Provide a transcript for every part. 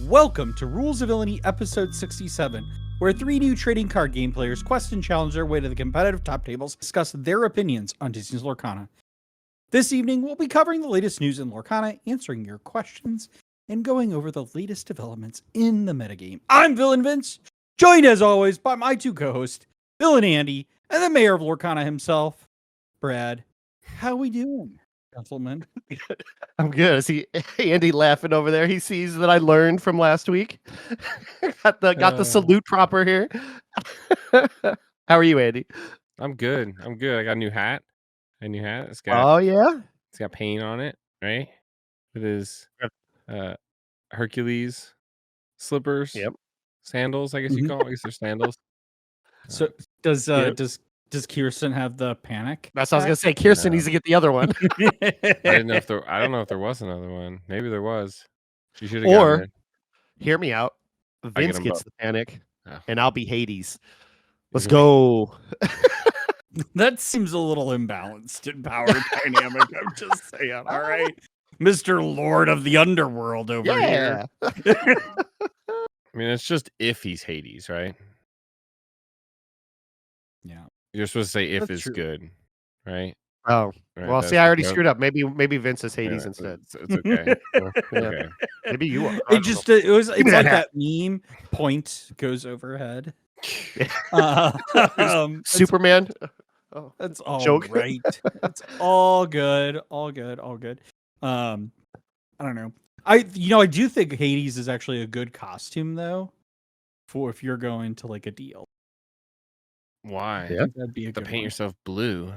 Welcome to Rules of Villainy episode 67, where three new trading card game players quest and challenge their way to the competitive top tables, discuss their opinions on Disney's Lorcana. This evening, we'll be covering the latest news in Lorcana, answering your questions, and going over the latest developments in the metagame. I'm Villain Vince, joined as always by my two co-hosts, Villain Andy, and the mayor of Lorcana himself, Brad. How we doing, gentlemen? I'm good. I see Andy laughing over there. He sees that I learned from last week. got the salute proper here. How are you, Andy? I'm good. I got a new hat. It's got it's got paint on it, right? It is Hercules slippers. Yep. Sandals, I guess you call it. I guess they're sandals. So does Kirsten have the panic? That's what I was gonna say. Kirsten needs to get the other one. I don't know if there was another one. Maybe there was. She should have. Or hear me out. Vince them gets both. the panic, Oh. and I'll be Hades. Let's go. That seems a little imbalanced in power dynamic. I'm just saying. All right, Mr. Lord of the Underworld over here. I mean, it's just if he's Hades, right? Yeah. You're supposed to say if That's is true. good, right? Oh, Right, well, that's see, I already the joke. screwed up. Maybe Vince is Hades Yeah, instead. It's okay. Yeah. Okay. Maybe you are. I It's don't know. like that meme. Point goes overhead. Superman. Oh, That's all Joke. right. It's all good. All good. I don't know. I do think Hades is actually a good costume though, for if you're going to like a deal. Why? Yeah. That'd be a To good paint one. yourself blue.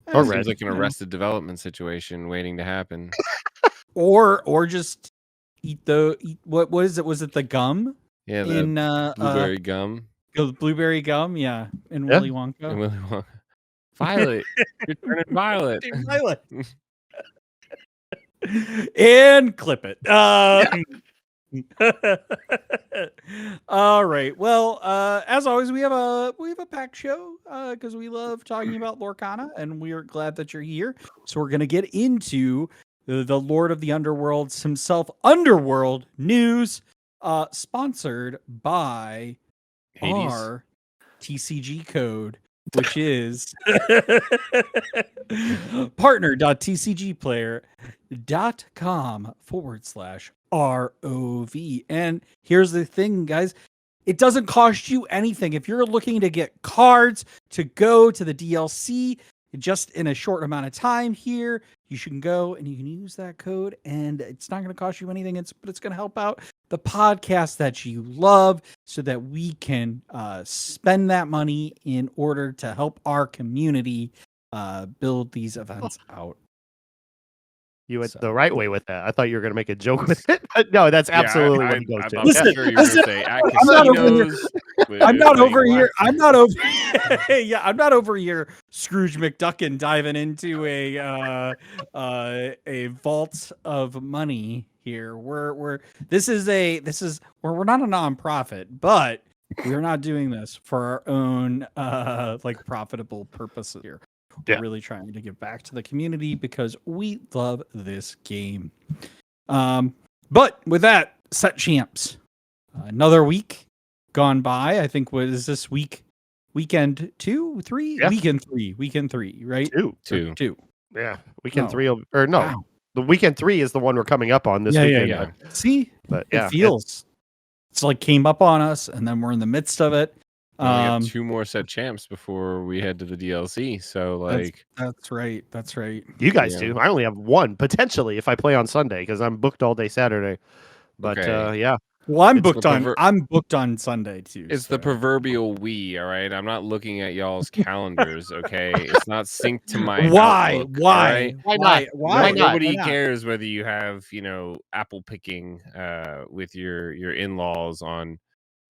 Or Seems red. like an You know. Arrested Development situation waiting to happen. Or just eat what is it? Was it the gum Yeah, the in blueberry gum blueberry gum? Yeah, in Yeah. Willy Wonka. and Willy Wonka. Violet, you're turning violet. Violet. And clip it. All right. Well, as always, we have a packed show because we love talking about Lorcana, and we are glad that you're here. So we're gonna get into the Lord of the Underworlds himself, Underworld news, sponsored by Hades. our TCG code, which is partner.tcgplayer.com/ROV. And here's the thing, guys. It doesn't cost you anything. If you're looking to get cards to go to the DLC just in a short amount of time here, you should go and you can use that code, and it's not going to cost you anything. But it's going to help out the podcast that you love so that we can spend that money in order to help our community build these events out. You went So- the right way with that. I thought you were going to make a joke with it. But no, that's absolutely what he goes I to. thought Listen, for sure you were going to say at I'm not over here- casinos. I'm not with, over like, here. I'm not over. Yeah, I'm not over here. Scrooge McDuckin diving into a vault of money here. We're not a nonprofit, but we're not doing this for our own like profitable purposes here. We're Yeah. really trying to give back to the community because we love this game. But with that, set champs. Another week gone by. I think what is this weekend 2, 3? Yeah. Weekend 3, right? Two. Yeah. Weekend No. 3 or no. Wow. The weekend 3 is the one we're coming up on this weekend. yeah. See, But it yeah, feels it's like came up on us, and then we're in the midst of it. We got 2 more set champs before we head to the DLC. So like, That's right. you guys Yeah. do. I only have one potentially if I play on Sunday because I'm booked all day Saturday. But Okay. yeah, Well, I'm It's the booked on. perver- I'm booked on Sunday too. it's the so. proverbial we. All right, I'm not looking at y'all's calendars. Okay, it's not synced to my Why? Outlook, all Why? right? Why not? Why? Why not? Nobody Why not? cares whether you have, apple picking with your in-laws on.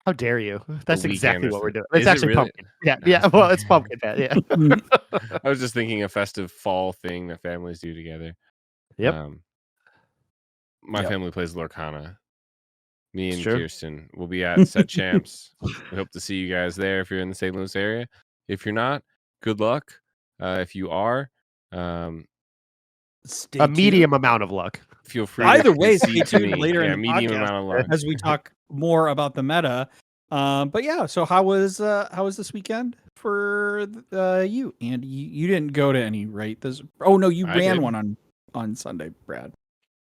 how dare you? That's weekend exactly or what we're something. doing. It's Is it actually really? pumpkin. Yeah, No, yeah. it's Well, it's pumpkin. pumpkin. Yeah. I was just thinking a festive fall thing that families do together. Yep. My Yep. family plays Lorcana. Me and It's true. Kirsten will be at Set Champs. We hope to see you guys there if you're in the St. Louis area. If you're not, good luck. If you are, Stay A tuned. medium amount of luck. feel free. Either to way, stay concede to tuned me. later Yeah, in the medium podcast amount of luck. as we talk more about the meta. But yeah, so how was this weekend for you? And you didn't go to any, right? No, you I ran did. one on Sunday, Brad.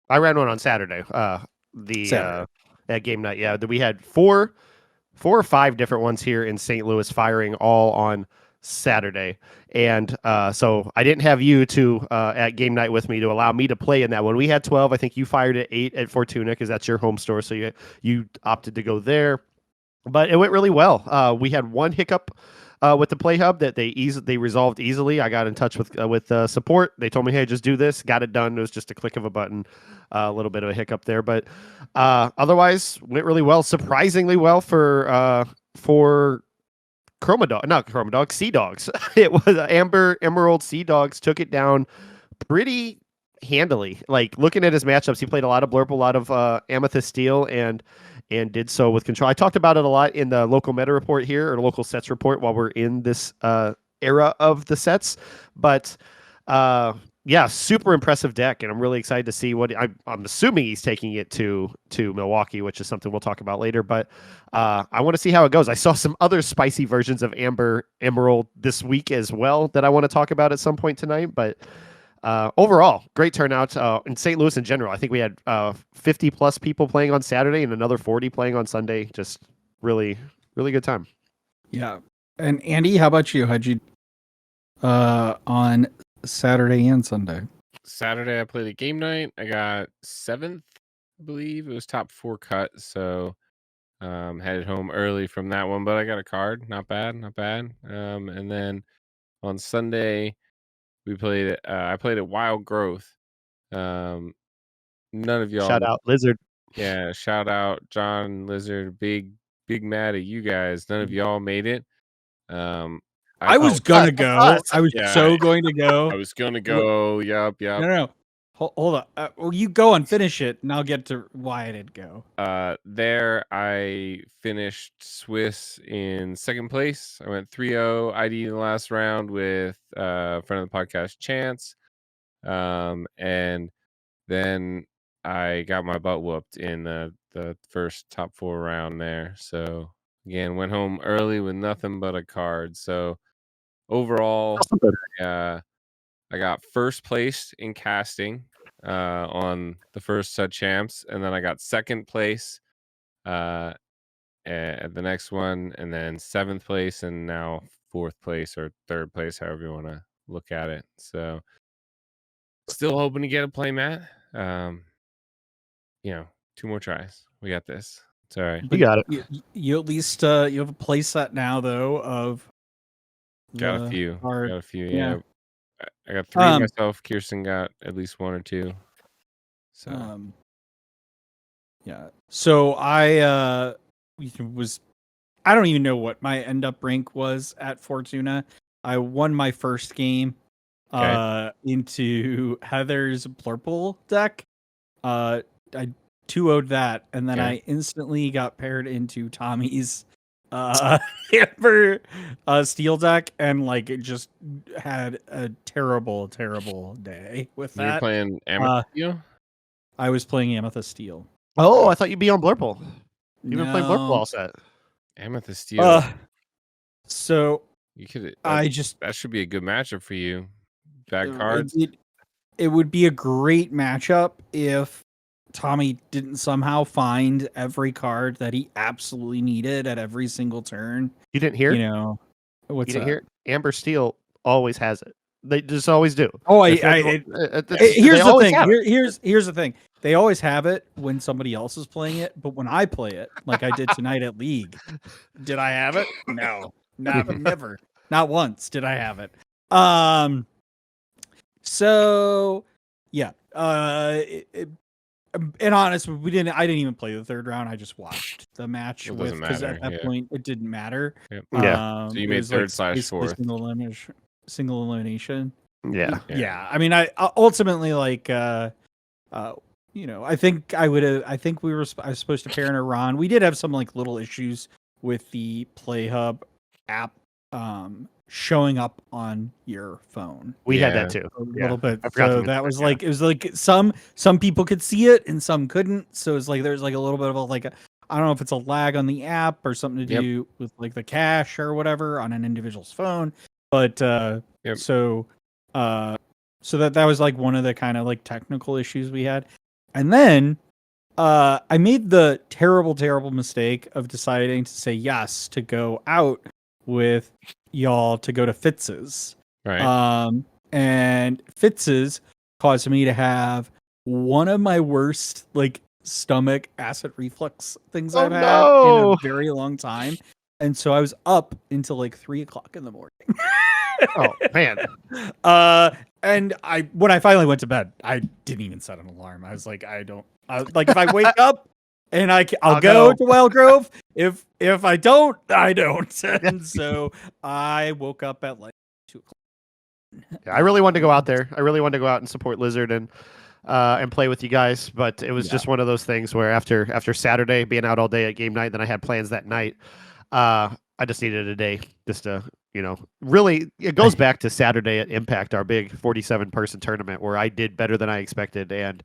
I ran one on Saturday. Saturday. At game night. Yeah, we had four or five different ones here in St. Louis firing all on Saturday. And so I didn't have you at game night with me to allow me to play in that one. We had 12. I think you fired at 8 at Fortuna because that's your home store. So you opted to go there. But it went really well. We had one hiccup with the Play Hub that they resolved easily. I got in touch with support. They told me, hey, just do this. Got it done. It was just a click of a button. A little bit of a hiccup there, but otherwise went really well. Surprisingly well for not Chroma Dog, Sea Dogs. It was Emerald Sea Dogs took it down pretty handily. Like looking at his matchups, he played a lot of Blurp, a lot of Amethyst Steel, and did so with control. I talked about it a lot in the local meta report here, or local sets report, while we're in this era of the sets. But yeah, super impressive deck, and I'm really excited to see what I'm assuming he's taking it to Milwaukee, which is something we'll talk about later. But I want to see how it goes. I saw some other spicy versions of Emerald this week as well that I want to talk about at some point tonight. But overall, great turnout in St. Louis in general. I think we had 50 plus people playing on Saturday and another 40 playing on Sunday. Just really, really good time. Yeah. And Andy, how about you? How'd you on Saturday and Sunday? Saturday, I played a game night. I got 7th, I believe. It was top 4 cut. So headed home early from that one, but I got a card. Not bad. And then on Sunday, we played. I played at Wild Growth. None of y'all. Shout out Lizard. Yeah, shout out John Lizard. Big mad at you guys. None of y'all made it. I was gonna go. I was Yeah, going to go. I was gonna go. Yup. No. Hold on. Well, you go and finish it, and I'll get to why I didn't go. There I finished Swiss in 2nd place. I went 3-0 ID in the last round with friend of the podcast Chance. And then I got my butt whooped in the first top 4 round there. So again, went home early with nothing but a card. So overall, I got 1st place in casting on the first set champs, and then I got 2nd place at the next one, and then 7th place, and now 4th place or 3rd place, however you want to look at it. So still hoping to get a play, Matt. 2 more tries. We got this. It's all right. You got it. You at least you have a play set now though of got a few. Yeah. I got 3 myself. Kirsten got at least 1 or 2. So yeah. So I don't even know what my end up rank was at Fortuna. I won my first game into Heather's Blurple deck. I 2-0'd that, and then I instantly got paired into Tommy's Amber Steel deck, and like it just had a terrible day with that. You're playing Amethyst Steel? I was playing Amethyst Steel. Oh, I thought you'd be on Blurple. You've been playing Blurple all set. Amethyst Steel. So you could. That should be a good matchup for you. Bad cards. It would be a great matchup if Tommy didn't somehow find every card that he absolutely needed at every single turn. You didn't hear? What's you didn't hear? Amber Steel always has it. They just always do. Oh, here's the thing. Here's the thing. They always have it when somebody else is playing it, but when I play it, like I did tonight at League, did I have it? No, never, not once did I have it. So yeah. And honest, I didn't even play the 3rd round. I just watched the match because at that point it didn't matter. Yep. So you made 3rd/4th. Single elimination. Yeah. I mean, I ultimately like, I think I was supposed to pair in Iran. We did have some like little issues with the Play Hub app showing up on your phone We had Yeah. that too. a Yeah. little bit. I forgot to So mention that was yeah. like, it was like some people could see it and some couldn't. So it's like there's like a little bit of a like I don't know if it's a lag on the app or something to Yep. do with like the cache or whatever on an individual's phone. But Yep. so that was like one of the kind of like technical issues we had. And then I made the terrible mistake of deciding to say yes to go out with y'all to go to Fitz's. Right. And Fitz's caused me to have one of my worst like stomach acid reflux things Oh, I've had in no. a very long time. And so I was up until like 3:00 in the morning. Oh man. And when I finally went to bed, I didn't even set an alarm. I was like, like if I wake up and I'll go to Wild Grove. If I don't, I don't. And so I woke up at like 2:00. Yeah, I really wanted to go out there. I really wanted to go out and support Lizard and play with you guys, but it was just one of those things where after Saturday being out all day at game night, then I had plans that night. I just needed a day just to, really, it goes back to Saturday at Impact, our big 47-person tournament where I did better than I expected, and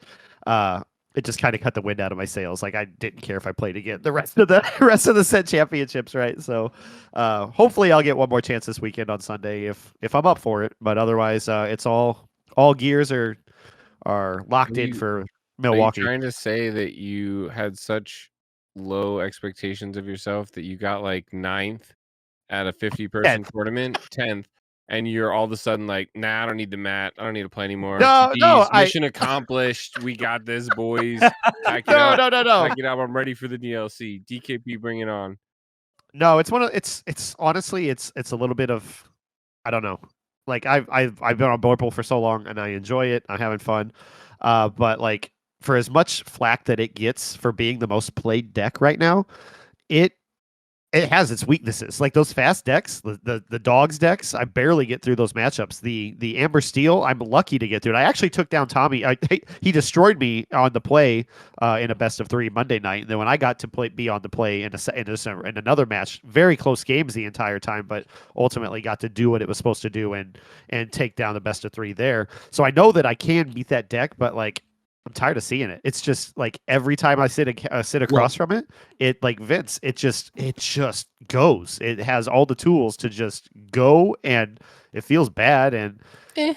it just kind of cut the wind out of my sails. Like I didn't care if I played again the rest of the set championships, right? So hopefully I'll get one more chance this weekend on Sunday if I'm up for it. But otherwise, it's all gears are locked in for Milwaukee. Are you trying to say that you had such low expectations of yourself that you got like 9th at a 50-person tournament, 10th, and you're all of a sudden like, nah, I don't need the mat. I don't need to play anymore. No, mission accomplished. We got this, boys. Back it No. Back it up. I'm ready for the DLC. DKP, bring it on. No, it's honestly it's a little bit of, I don't know. Like I've been on Board Pool for so long and I enjoy it. I'm having fun. But like for as much flack that it gets for being the most played deck right now, it has its weaknesses. Like those fast decks, the dogs decks, I barely get through those matchups. The Amber Steel, I'm lucky to get through it. I actually took down Tommy. He destroyed me on the play in a best of 3 Monday night. And then when I got to be on the play in another match, very close games the entire time, but ultimately got to do what it was supposed to do and take down the best of 3 there. So I know that I can beat that deck, but like I'm tired of seeing it. It's just like every time I sit across from it like Vince, it just goes. It has all the tools to just go, and it feels bad. And yeah,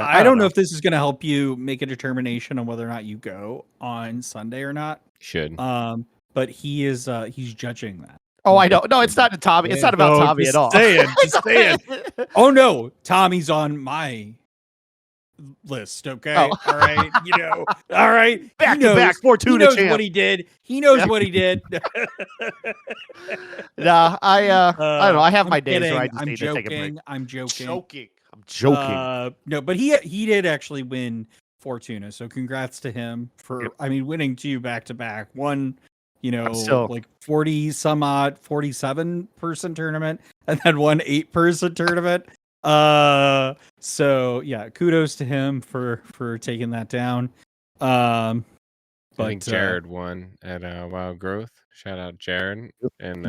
I don't know if this is going to help you make a determination on whether or not you go on Sunday or not. Should. But he's judging that. Oh, I know. No, it's not Tommy. It's not about Tommy at all. Just saying. Oh no, Tommy's on my list. Okay. Oh. All right. All right. Back to back Fortuna champ. He knows what he did. He knows what he did. Nah, I don't know. I have my days where I just I'm need to take a break. I'm joking. I'm joking. No, but he did actually win Fortuna. So congrats to him for winning 2 back-to-back. One, like 40 some odd 47-person tournament and then one 8-person tournament. So yeah, kudos to him for taking that down. I think Jared won at Wild Growth. Shout out Jared. And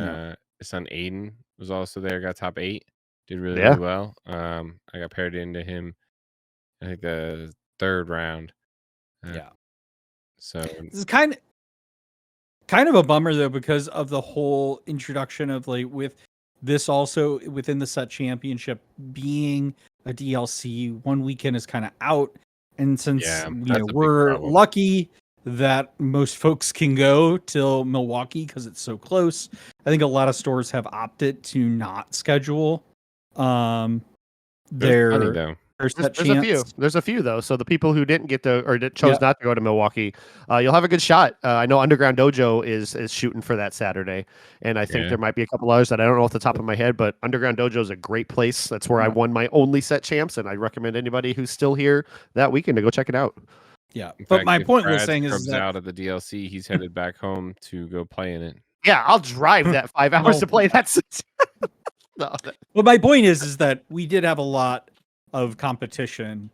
his son Aiden was also there, got top 8. Did really well. I got paired into him, I think the 3rd round. So this is kind of a bummer though, because of the whole introduction of like with this also within the set championship being a DLC, one weekend is kind of out. And since we're lucky that most folks can go till Milwaukee because it's so close, I think a lot of stores have opted to not schedule There's a few though. So the people who didn't get to or chose not to go to Milwaukee, you'll have a good shot. I know Underground Dojo is shooting for that Saturday, and I think there might be a couple others that I don't know off the top of my head. But Underground Dojo is a great place. That's where I won my only set champs, and I recommend anybody who's still here that weekend to go check it out. Yeah, but my point was saying is that out of the DLC, he's headed back home to go play in it. Yeah, I'll drive that 5 hours to play that. But my point is that we did have a lot of competition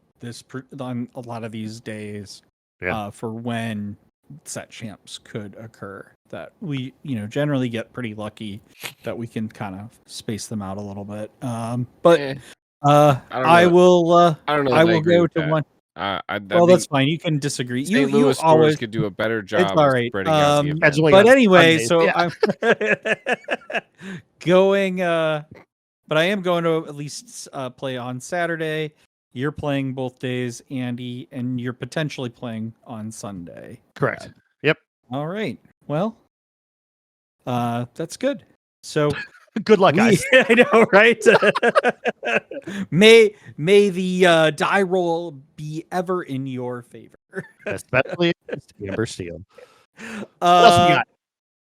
on a lot of these days for when set champs could occur that we, generally get pretty lucky that we can kind of space them out a little bit. But Eh, I will I don't know. I If I will agree go with to that. one. I Well, think that's fine. You can disagree. St. You Louis stores always could do a better it's job all of right. spreading out the event. Scheduling But on anyway, Sundays, so yeah. I'm going. But I am going to at least play on Saturday. You're playing both days, Andy, and you're potentially playing on Sunday. Correct. Brad. Yep. All right. Well, that's good. So Good luck, guys. I know, right? may the die roll be ever in your favor. Especially Amber Steel. What else we got?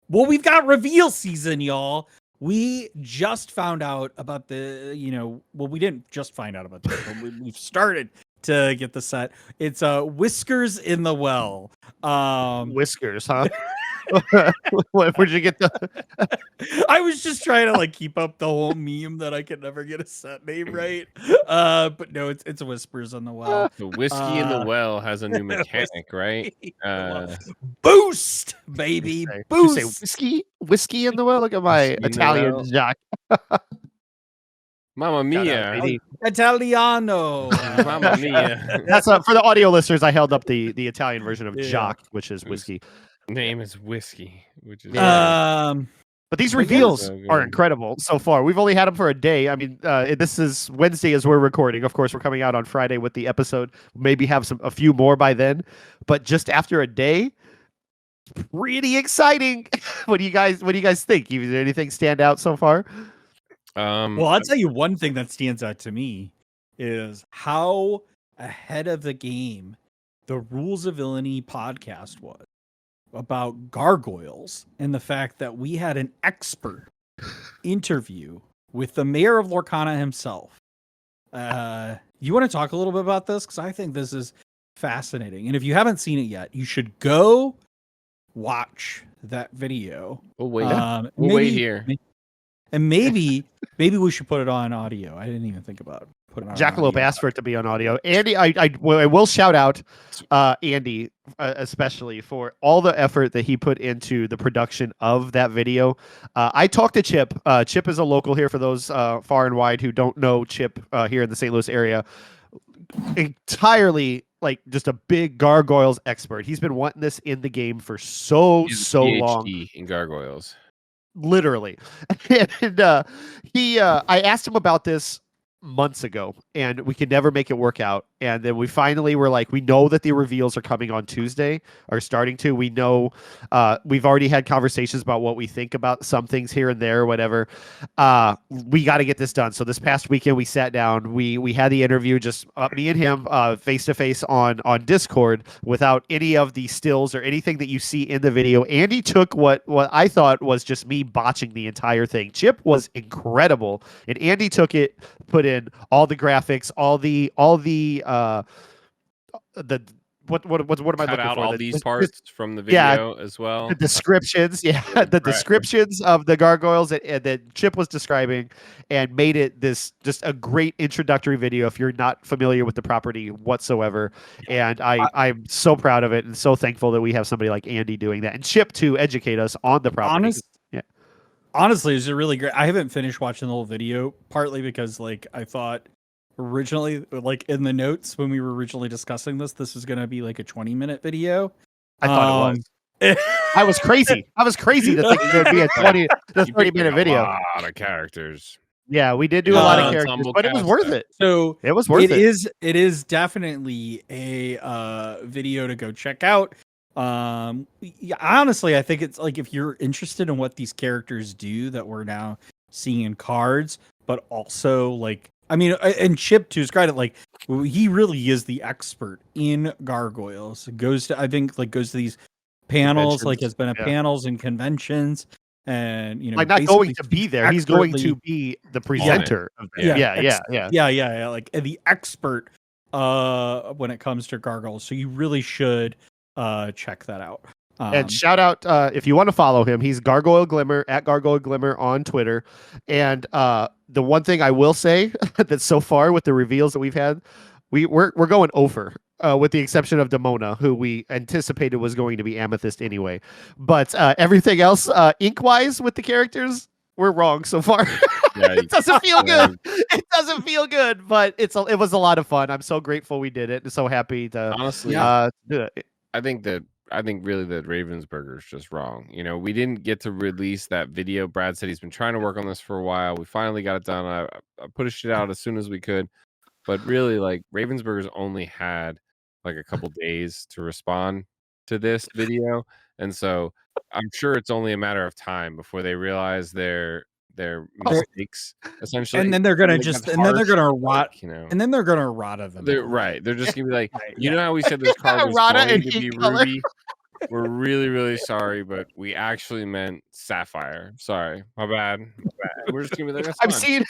Well, we've got reveal season, y'all. We just found out about we didn't just find out about this, but we've started to get the set. It's Whiskers in the Well. Whiskers, huh? Where'd you get the? I was just trying to keep up the whole meme that I could never get a set name right. But no, it's Whispers in the Well. The whiskey in the well has a new mechanic, right? Boost, baby, Did you boost. say whiskey in the well? Look at my Whiskey in the Italian well. jock. Mamma mia! baby. Italiano. Mamma mia! That's for the audio listeners. I held up the Italian version of Yeah. jock, which is whiskey. Name is whiskey, which is But these But yeah, reveals so good. are incredible so far. We've only had them for a day. I mean, this is Wednesday as we're recording. Of course, we're coming out on Friday with the episode. Maybe have a few more by then. But just after a day, pretty exciting. What do you guys think? Is there anything stand out so far? Well, I'll tell you one thing that stands out to me is how ahead of the game the Rules of Villainy podcast was about gargoyles and the fact that we had an expert interview with the mayor of Lorcana himself. You want to talk a little bit about this? Because I think this is fascinating. And if you haven't seen it yet, you should go watch that video. We'll wait. We'll wait here. And maybe we should put it on audio. I didn't even think about putting it on Jackalope audio. asked for it to be on audio. Andy, I will shout out Andy especially for all the effort that he put into the production of that video. I talked to Chip. Chip is a local here for those far and wide who don't know Chip here in the St. Louis area. Entirely just a big Gargoyles expert. He's been wanting this in the game for so long. PhD in Gargoyles. Literally. And I asked him about this months ago and we could never make it work out, and then we finally were like, we know that the reveals are coming on Tuesday, are starting to. We know we've already had conversations about what we think about some things here and there or whatever. We got to get this done. So this past weekend we sat down, we had the interview, just me and him face to face on Discord without any of the stills or anything that you see in the video. Andy took what I thought was just me botching the entire thing. Chip was incredible, and Andy took it, put in all the graphics, all the what am I Cut looking out for? all The- these the- parts from the yeah, video as well. the descriptions, the Right. descriptions of the gargoyles that Chip was describing, and made it this just a great introductory video if you're not familiar with the property whatsoever. And I'm so proud of it and so thankful that we have somebody like Andy doing that, and Chip to educate us on the property. Honestly, it's a really great. I haven't finished watching the whole video, partly because I thought originally, in the notes when we were originally discussing this was going to be a 20-minute video. I thought it was. I was crazy. To think it would be a 30-minute video. A lot of characters. Yeah, we did do a lot of characters, ensemble but it was cast worth stuff. it. So It was worth it. It is definitely a video to go check out. Honestly, I think it's if you're interested in what these characters do that we're now seeing in cards, but also and Chip, to his credit, he really is the expert in gargoyles. Goes to these panels, has been at panels and conventions, and not going to be there. He's going to be the presenter. Yeah. The expert when it comes to gargoyles. So you really should check that out. And shout out if you want to follow him, he's Gargoyle Glimmer at Gargoyle Glimmer on Twitter. And the one thing I will say that so far with the reveals that we've had, we're going over with the exception of Demona, who we anticipated was going to be Amethyst anyway. But everything else, ink-wise, with the characters, we're wrong so far. It doesn't feel good. It doesn't feel good, but it was a lot of fun. I'm so grateful we did it. I'm so happy to honestly do it. I think really that Ravensburger is just wrong. You know, we didn't get to release that video. Brad said he's been trying to work on this for a while. We finally got it done. I pushed it out as soon as we could, but really, like, Ravensburger's only had like a couple days to respond to this video, and so I'm sure it's only a matter of time before they realize their mistakes, essentially. And then they're gonna rot, like, you know, and then they're gonna rata them. they're right. They're just gonna be like, you know how we said this card was Rata going and to be heat color. ruby? We're really, really sorry, but we actually meant sapphire. Sorry, my bad. We're just gonna be like, that's fine.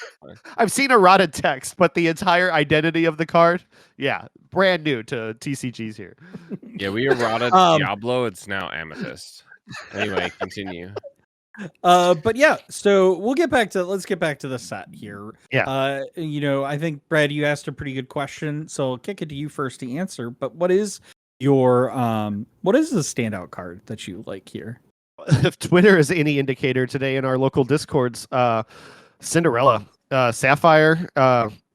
I've seen a rotted text, but the entire identity of the card, yeah, brand new to TCGs here. Yeah, we errata Diablo. It's now Amethyst. Anyway, continue. But yeah, so let's get back to the set here. Yeah. You know, I think Brad, you asked a pretty good question, so I'll kick it to you first to answer. But what is the standout card that you like here? If Twitter is any indicator, today in our local Discords, Cinderella, Sapphire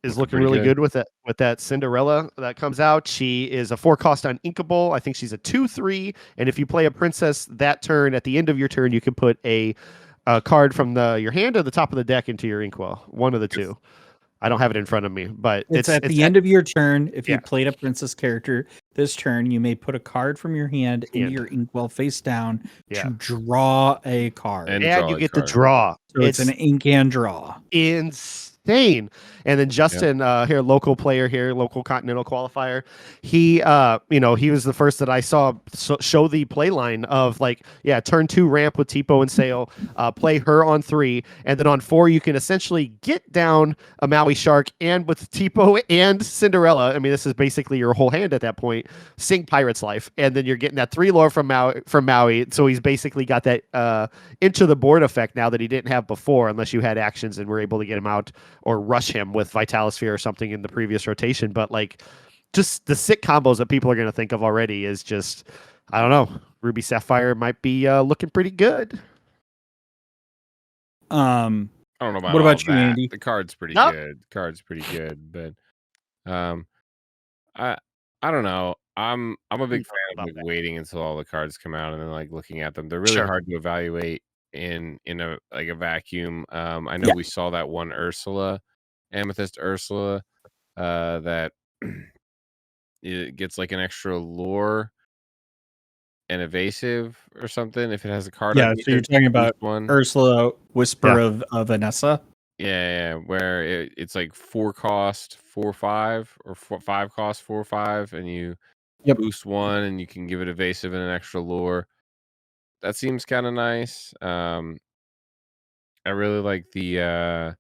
is looking really good with that Cinderella that comes out. She is a 4-cost uninkable. I think she's a 2/3, and if you play a princess that turn, at the end of your turn, you can put a card from your hand or the top of the deck into your inkwell. One of the two. I don't have it in front of me, but it's at the end of your turn. If you played a princess character this turn, you may put a card from your hand into your inkwell face down to draw a card. And you get to draw. So it's an ink and draw. Insane. And then Justin, here, local player here, local continental qualifier. He, he was the first that I saw show the play line of turn 2 ramp with Tipo and Sail, play her on 3, and then on 4 you can essentially get down a Maui Shark and with Tipo and Cinderella. I mean, this is basically your whole hand at that point. Sing Pirate's Life, and then you're getting that 3 lore from Maui. So he's basically got that into the board effect now that he didn't have before, unless you had actions and were able to get him out or rush him with Vitalosphere or something in the previous rotation. But just the sick combos that people are going to think of already is just, I don't know. Ruby Sapphire might be looking pretty good. I don't know about what about you, Andy? The card's pretty good. But I don't know. I'm a big fan of waiting until all the cards come out and then looking at them. They're really hard to evaluate in a vacuum. I know we saw that one Amethyst Ursula, that it gets an extra lore and evasive or something if it has a card. Yeah, so you're talking about Ursula, Whisper of Vanessa. Yeah, where it's 4 cost 4/5 or 5 cost 4/5, and you boost 1 and you can give it evasive and an extra lore. That seems kind of nice. I really like the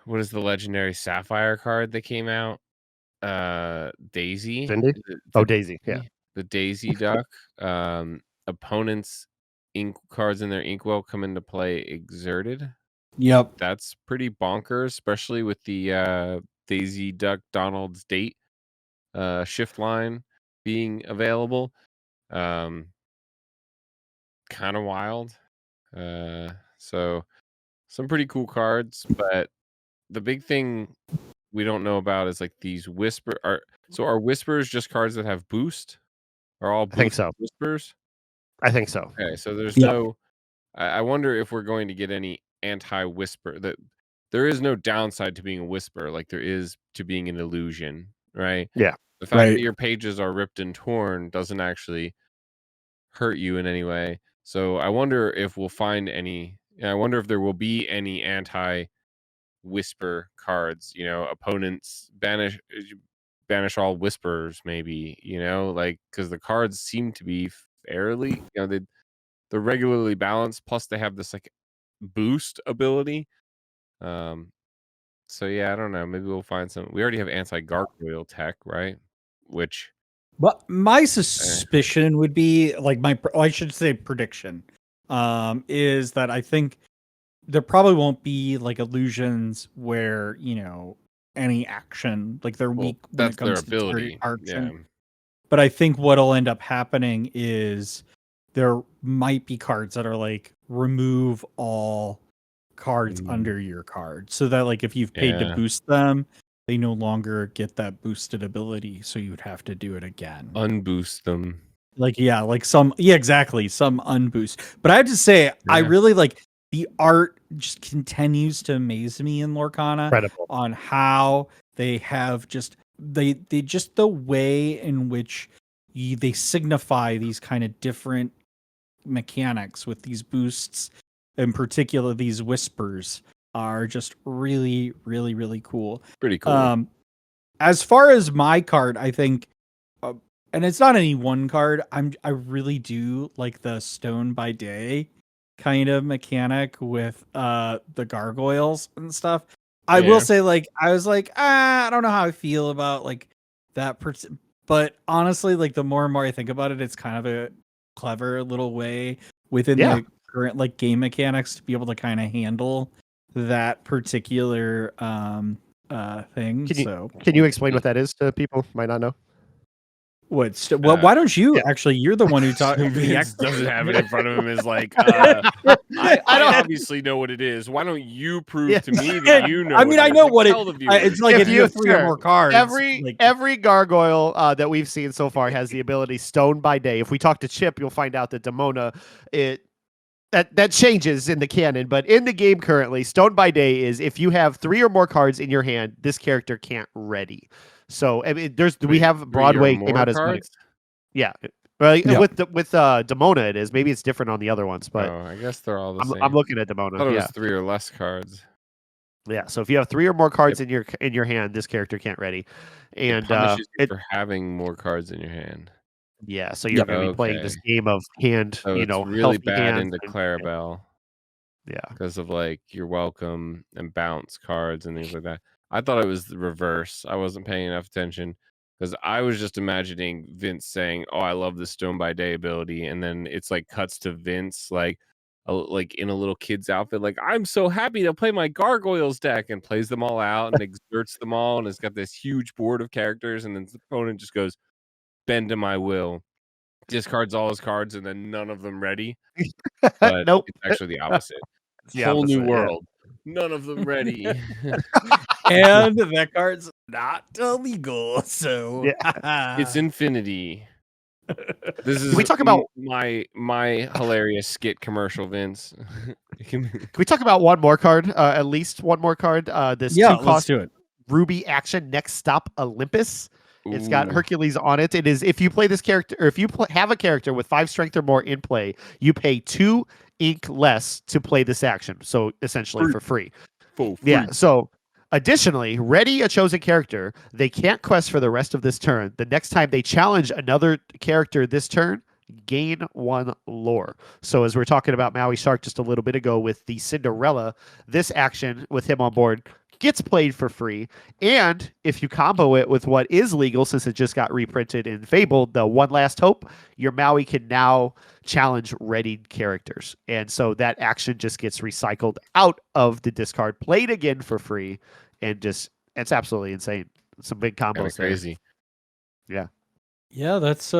what is the legendary Sapphire card that came out? Daisy. Daisy. Yeah. The Daisy Duck. Opponents' ink cards in their inkwell come into play exerted. Yep. That's pretty bonkers, especially with the Daisy Duck Donald's date shift line being available. Kind of wild. So some pretty cool cards, but the big thing we don't know about is these are whispers just cards that have boost? Are all boost I think so. Whispers? I think so. Okay, so there's no. I wonder if we're going to get any anti-whisper. That there is no downside to being a whisper, like there is to being an illusion, right? Yeah. The fact that your pages are ripped and torn doesn't actually hurt you in any way. So I wonder if we'll find any. I wonder if there will be any anti-whisper cards. Opponents banish all whispers, maybe. Because the cards seem to be fairly. They're regularly balanced. Plus, they have this boost ability. So yeah, I don't know. Maybe we'll find some. We already have anti-gargoyle tech, right? Which. But my suspicion would be I should say prediction, is that I think there probably won't be illusions where any action. Like they're weak when That's it their comes to target ability. action. Yeah. But I think what'll end up happening is there might be cards that are like remove all cards under your card, so that like if you've paid to Yeah. boost them, they no longer get that boosted ability, so you would have to do it again. Unboost them. Like exactly, some unboost. But I have to say, I Yeah. really like the art. Just continues to amaze me in Lorcana Incredible. on how they have just just the way in which they signify these kind of different mechanics with these boosts, in particular these whispers, are just really cool. Pretty cool. As far as my card, I think, and it's not any one card, I really do like the Stone by Day kind of mechanic with the gargoyles and stuff. I will say, like, I was like, I don't know how I feel about like that but honestly, like the more and more I think about it, it's kind of a clever little way within the current like game mechanics to be able to kind of handle that particular thing. Can you explain what that is to people who might not know? Why don't you actually? You're the one who taught. Vince doesn't have it in front of him. Is like, I obviously know what it is. Why don't you prove to me that you know? I mean, I know what it. It's It's like if you have 3 or more cards. Every gargoyle that we've seen so far has the ability Stone by Day. If we talk to Chip, you'll find out that Demona that changes in the canon, but in the game currently, Stone by Day is if you have 3 or more cards in your hand, this character can't ready. So I mean, we have Broadway came out as cards? Yeah. Well, with Demona it is. Maybe it's different on the other ones, but I guess they're all the same. I'm looking at Demona. I thought it was 3 or less cards. Yeah, so if you have 3 or more cards in your hand, this character can't ready. And it punishes you for having more cards in your hand. Yeah, so you're going to be playing this game of hand, so it's really bad into Clarabelle. Yeah, because of like your welcome and bounce cards and things like that. I thought it was the reverse. I wasn't paying enough attention because I was just imagining Vince saying, "Oh, I love the Stone by Day ability," and then it's like cuts to Vince like in a little kid's outfit, like, "I'm so happy to play my Gargoyles deck," and plays them all out and exerts them all, and has got this huge board of characters, and then the opponent just goes, "Bend to my will," discards all his cards, and then none of them ready. But nope, it's actually the opposite. Whole new world. None of them ready. And that card's not illegal, so it's infinity. This is Can we talk about my hilarious skit commercial, Vince? Can we talk about one more card? At least one more card. This 2-cost let's do it. Ruby action, Next Stop Olympus. It's got Hercules on it. It is if you play this character, or if you have a character with 5 strength or more in play, you pay 2 ink less to play this action. So essentially for free. Yeah. So additionally, ready a chosen character. They can't quest for the rest of this turn. The next time they challenge another character this turn, gain 1 lore. So as we're talking about Maui Shark just a little bit ago with the Cinderella, this action with him on board gets played for free. And if you combo it with what is legal, since it just got reprinted in Fable, the One Last Hope, your Maui can now challenge readied characters. And so that action just gets recycled out of the discard, played again for free, and just, it's absolutely insane. Some big combos. Crazy. Yeah. Yeah, that's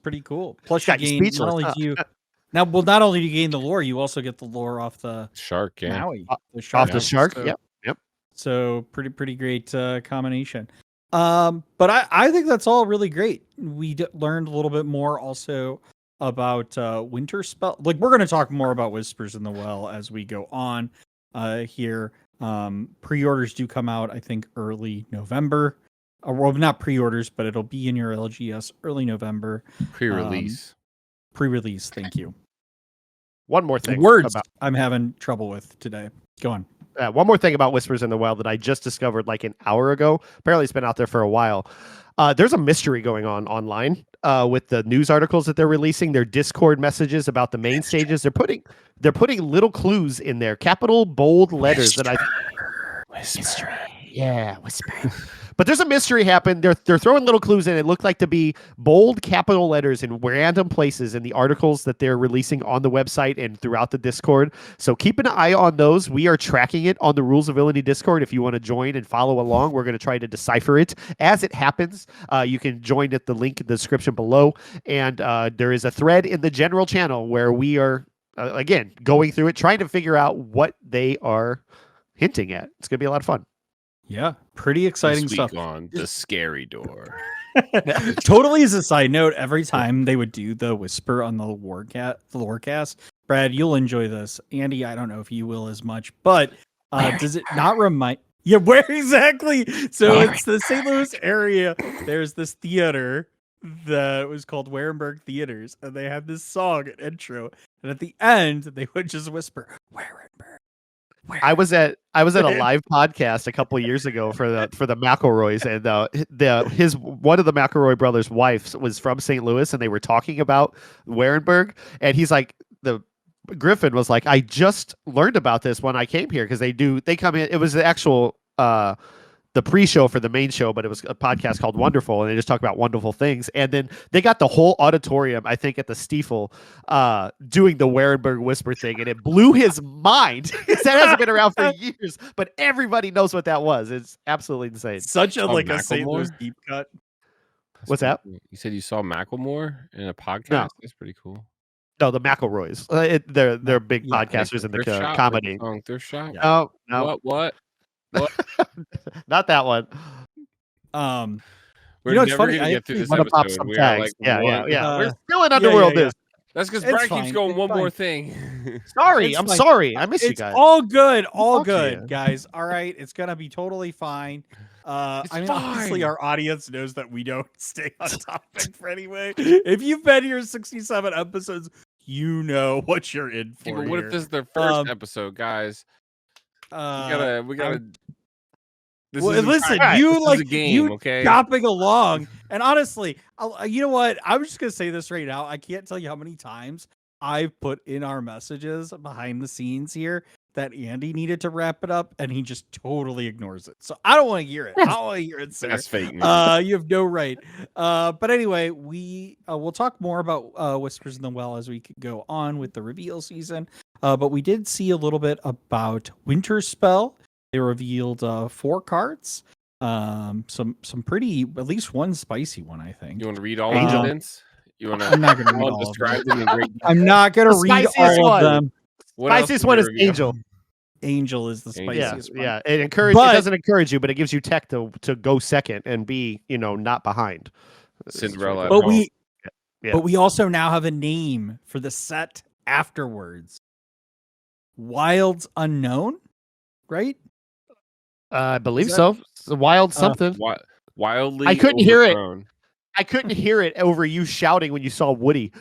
pretty cool. Plus you gain not only do you not only do you gain the lore, you also get the lore off the shark, Maui. The shark. So, yep. So pretty great combination. But I think that's all really great. We learned a little bit more also about winter spell. Like we're going to talk more about Whispers in the Well as we go on here. Pre-orders do come out, I think, early November. Well, not pre-orders, but it'll be in your LGS early November. Pre-release. Pre-release. Thank you. One more thing. Words I'm having trouble with today. Go on. One more thing about Whispers in the Well that I just discovered like an hour ago. Apparently it's been out there for a while. There's a mystery going on online with the news articles that they're releasing, their Discord messages about the main stages. They're putting little clues in there, capital bold letters that I Whisper. Yeah, whisper. But there's a mystery happened. They're throwing little clues in. It looked like to be bold capital letters in random places in the articles that they're releasing on the website and throughout the Discord. So keep an eye on those. We are tracking it on the Rules of Villainy Discord. If you want to join and follow along, we're going to try to decipher it as it happens. You can join at the link in the description below. And there is a thread in the general channel where we are, again, going through it, trying to figure out what they are hinting at. It's going to be a lot of fun. Yeah, pretty exciting This stuff. week on the scary door. Totally as a side note, every time they would do the whisper on the Lorecast, Brad, you'll enjoy this. Andy, I don't know if you will as much, but does it not remind? Yeah, where exactly? So it's the St. Louis area. There's this theater that was called Warenberg Theaters, and they had this song at intro, and at the end they would just whisper Warenberg. I was at a live podcast a couple of years ago for the McElroys, and one of the McElroy brothers' wives was from St. Louis, and they were talking about Warenberg, and he's like, the Griffin was like, I just learned about this when I came here because they come in. It was the actual the pre-show for the main show, but it was a podcast called Wonderful, and they just talk about wonderful things. And then they got the whole auditorium, I think, at the Stiefel, doing the Warenberg whisper thing, and it blew his mind. That hasn't been around for years, but everybody knows what that was. It's absolutely insane. Such a like a Macklemore? St. Louis deep cut. What's that? You said you saw Macklemore in a podcast? No. That's pretty cool. No, the McElroys. They're big podcasters in the Thrift shop? comedy. Thrift shop? Yeah. No, What? not that one. We're You know, it's never funny, gonna I get through this want to pop episode. some We are tags. like Yeah. We're still in yeah, Underworld yeah. News. That's because It's Brad fine, keeps going it's one fine. more thing. Sorry, It's I'm fine. sorry. I miss you It's guys. all good, all Talk to good, you. guys. All right, it's gonna be totally fine. I mean, obviously, fine. our audience knows that we don't stay on topic for anyway. If you've been here 67 episodes, you know what you're in for. Yeah, but what here. if this is their first Um, episode, guys? We Uh, gotta. This well, is listen, this you is like a game, you okay? chopping along, and honestly, you know what? I'm just gonna say this right now. I can't tell you how many times I've put in our messages behind the scenes here that Andy needed to wrap it up, and he just totally ignores it. So I don't want to hear it. I don't want to hear it, sir. That's fake news. You have no right. But anyway, we'll talk more about Whispers in the Well as we go on with the reveal season. But we did see a little bit about Winter Spell. They revealed 4 cards. Some pretty, at least one spicy one, I think. You want to read all Angel. of them? You want to? I'm not gonna read all of describe them. them in great. I'm not gonna The read spiciest all one. of them. What else Spiciest did one they is reveal? Angel. Angel is the Angel. Yeah, spiciest one. yeah. It But- doesn't encourage you, but it gives you tech to go second and be, not behind. Cinderella. But at we, home. Yeah. but we also now have a name for the set afterwards. Wilds Unknown, right? I believe Is so. It's a wild something. Wildly. I couldn't hear it. overthrown. I couldn't hear it over you shouting when you saw Woody.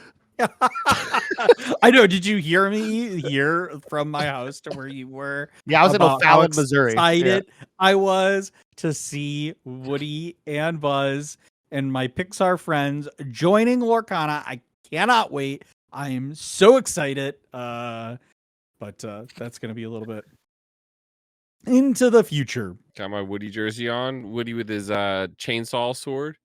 I know. Did you hear me here from my house to where you were? Yeah, I was in About how O'Fallon, Missouri. Yeah. Excited I was to see Woody and Buzz and my Pixar friends joining Lorcana. I cannot wait. I am so excited. But that's going to be a little bit into the future. Got my Woody jersey on. Woody with his chainsaw sword.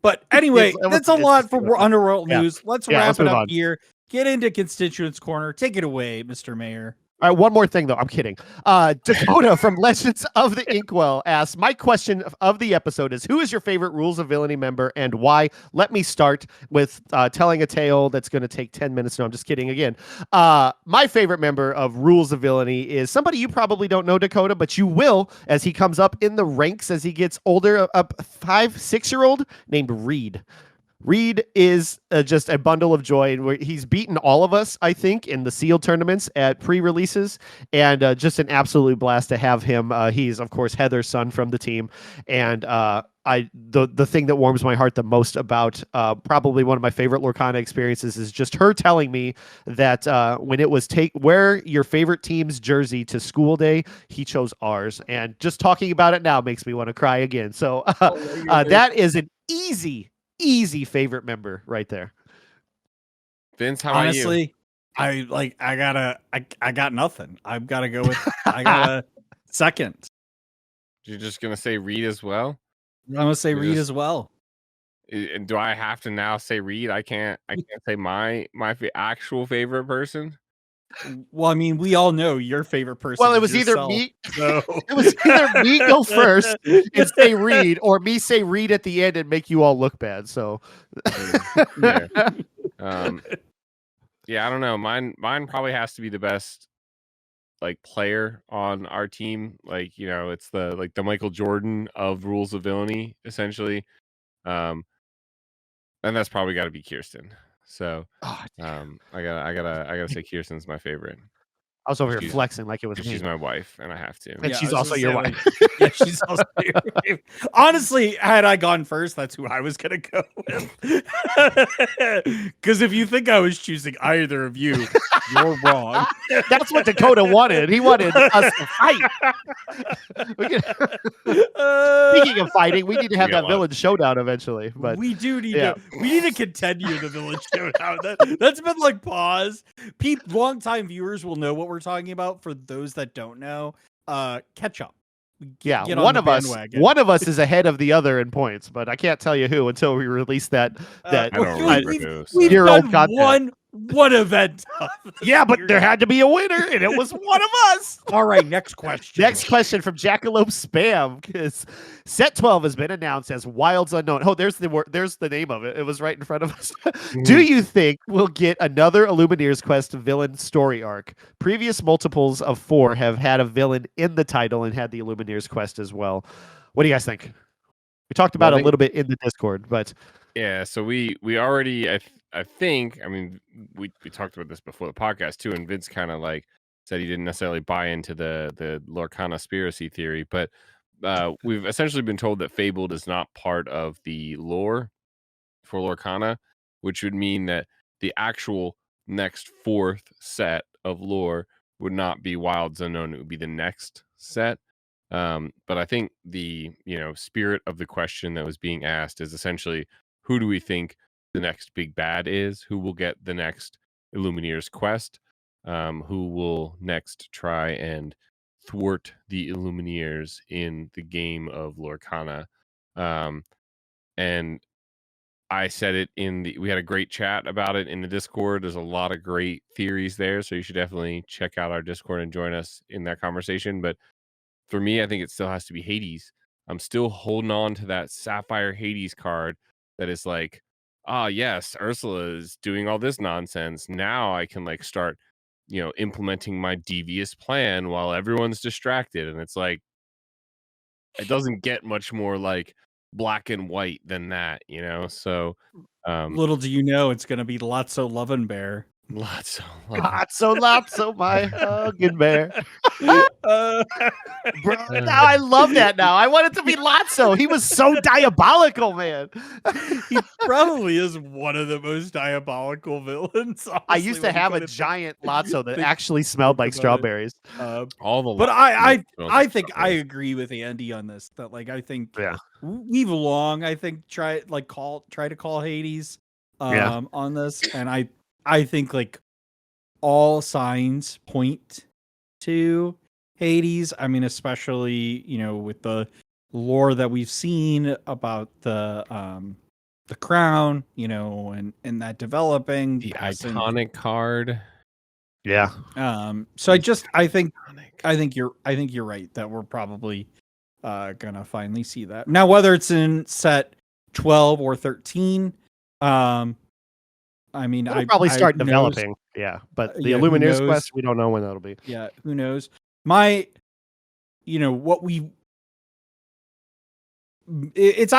But anyway, Yes, that's a lot for it's- Underworld yeah. News. Let's Yeah, wrap let's it move up on. here. Get into Constituents Corner. Take it away, Mr. Mayor. All right, one more thing though. I'm kidding. Dakota from Legends of the Inkwell asks, my question of the episode is, who is your favorite Rules of Villainy member and why? Let me start with telling a tale that's going to take 10 minutes. No, I'm just kidding again. My favorite member of Rules of Villainy is somebody you probably don't know, Dakota, but you will as he comes up in the ranks as he gets older, a 5-6-year-old named Reed. Reed is just a bundle of joy, and he's beaten all of us, I think, in the sealed tournaments at pre-releases, and just an absolute blast to have him. He's, of course, Heather's son from the team, and the thing that warms my heart the most about probably one of my favorite Lorcana experiences is just her telling me that when it was wear your favorite team's jersey to school day, he chose ours, and just talking about it now makes me want to cry again. So that is an easy favorite member right there. Vince, how about you? Honestly, I got nothing. I've got to go with I gotta Second. You're just gonna say Reed as well? I'm gonna say You're Reed just- as well. Do I have to now say Reed? I can't say my actual favorite person. Well, I mean, we all know your favorite person. Well, it is was either yourself, me. So. It was either me go first and say Reed, or me say Reed at the end and make you all look bad. So, Yeah. Yeah, I don't know. Mine probably has to be the best like player on our team. Like, it's the Michael Jordan of Rules of Villainy, essentially. And that's probably got to be Kirsten. So, oh, I gotta say Kirsten's my favorite. I was over here She's- flexing like it was 'cause me. she's my wife, and I have to. And Yeah, she's I was also gonna your say, wife. like, yeah, she's also your wife. Honestly, had I gone first, that's who I was gonna go with. Because if you think I was choosing either of you, you're wrong. That's what Dakota wanted. He wanted us to fight. Speaking of fighting, we need to have We got that villain showdown eventually. But we do need yeah. to continue the village showdown. That's been like pause. Long-time viewers will know what we're talking about. For those that don't know, catch up. yeah, Get on one the of us, bandwagon. one of us is ahead of the other in points, but I can't tell you who until we release that. I don't we- remember we've- who. We've Year-old done content. one event. Yeah, but there had to be a winner, and it was one of us. All right, next question. Next question from Jackalope Spam, because Set 12 has been announced as Wilds Unknown. Oh, there's the name of it. It was right in front of us. Do you think we'll get another Illumineer's Quest villain story arc? Previous multiples of 4 have had a villain in the title and had the Illumineer's Quest as well. What do you guys think? We talked about it a little bit in the Discord, but Yeah, so we already I think, I mean, we talked about this before the podcast too, and Vince kind of like said he didn't necessarily buy into the Lorcana conspiracy theory, but we've essentially been told that Fabled is not part of the lore for Lorcana, which would mean that the actual next 4th set of lore would not be Wilds Unknown, it would be the next set. But I think the spirit of the question that was being asked is essentially, who do we think the next big bad is? Who will get the next Illumineer's Quest? Who will next try and thwart the Illumineers in the game of Lorcana? And I said it we had a great chat about it in the Discord. There's a lot of great theories there, so you should definitely check out our Discord and join us in that conversation. But for me, I think it still has to be Hades. I'm still holding on to that Sapphire Hades card that is like, yes, Ursula is doing all this nonsense. Now I can like start, implementing my devious plan while everyone's distracted. And it's like, it doesn't get much more like black and white than that, So Little do you know, it's gonna be Lotso Lovin' Bear. lots of Lotso, my hugging bear. Uh, Bro, now I love that now. I want it to be Lotso. He was so diabolical, man. he probably is one of the most diabolical villains. I honestly, used to when you have put a it- giant Lotso that think- actually smelled like about it. strawberries. all the. But lots I of think stuff. I agree with Andy on this. That like I think Yeah. we've long try to call Hades Yeah. on this, and I think like all signs point to Hades. I mean, especially with the lore that we've seen about the crown, and that developing The passing. iconic card. Yeah. So I think you're right that we're probably gonna finally see that. Now, whether it's in set 12 or 13, I mean, It'll probably start who knows? developing. Yeah. But the Yeah, who Illumineer's knows? Quest, we don't know when that'll be. Yeah, who knows? It's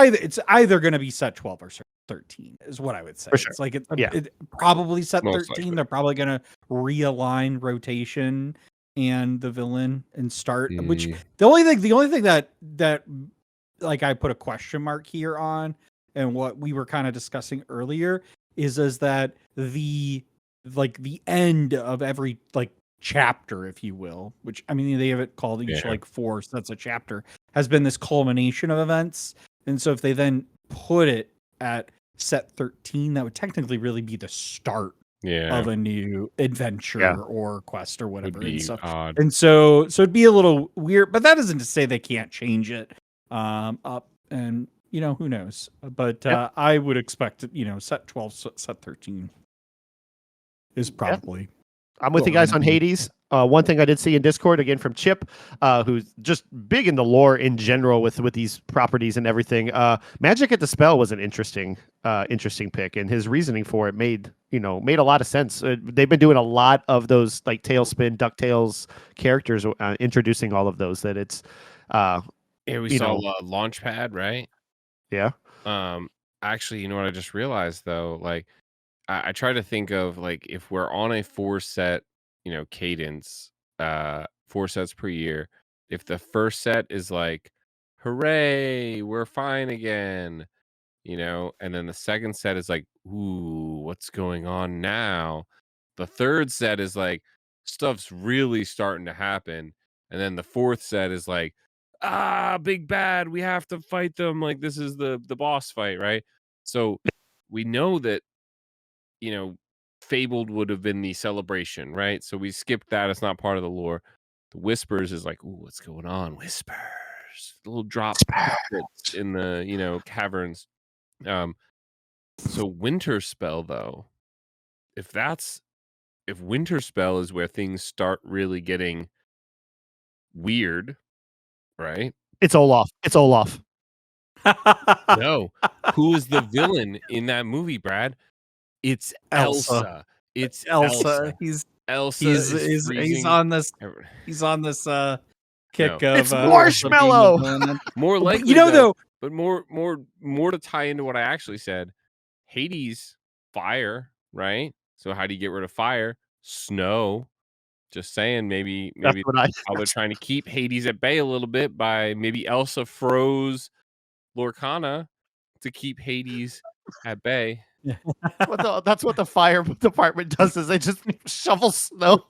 either going to be set 12 or 13 is what I would say. For sure. It's like Yeah. it probably set Most 13. likely. They're probably going to realign rotation and the villain and start. Which the only thing that like I put a question mark here on, and what we were kind of discussing earlier is that the end of every like chapter, if you will, which I mean they have it called each like 4 sets of chapter, has been this culmination of events. And so if they then put it at set 13, that would technically really be the start Yeah, of a new adventure Yeah. or quest or would whatever and be stuff. odd. And so it'd be a little weird, but that isn't to say they can't change it up. And who knows? But Yep. I would expect set 12, set 13 is probably. I'm with what you we're guys gonna on be. Hades. One thing I did see in Discord again from Chip, who's just big in the lore in general with these properties and everything. Magic at the Spell was an interesting pick, and his reasoning for it made a lot of sense. They've been doing a lot of those like Tailspin, DuckTales characters, introducing all of those. That it's, Yeah, we you saw know, Launchpad, right? yeah, Actually, you know what I just realized though? Like, I try to think of like if we're on a 4-set, cadence, 4 sets per year. If the first set is like, hooray, we're fine again, and then the second set is like, ooh, what's going on now? The third set is like, stuff's really starting to happen. And then the fourth set is like, big bad, we have to fight them. Like, this is the boss fight, right? So we know that, you know, Fabled would have been the celebration, right? So we skipped that. It's not part of the lore. The Whispers is like, ooh, what's going on? Whispers. Little droplets in the, caverns. So Winter Spell, though, if Winter Spell is where things start really getting weird, right? it's Olaf. It's Olaf. No. Who is the villain in that movie, Brad? It's Elsa. Elsa. It's Elsa. Elsa He's is he's freezing. on this kick No. of It's Elsa being the Marshmallow. villain. More But likely, though, but more to tie into what I actually said. Hades, fire, right? So how do you get rid of fire? Snow. Just saying, maybe That's what I. how they're trying to keep Hades at bay a little bit by maybe Elsa froze Lorcana to keep Hades at bay. That's what the fire department does. Is they just shovel snow.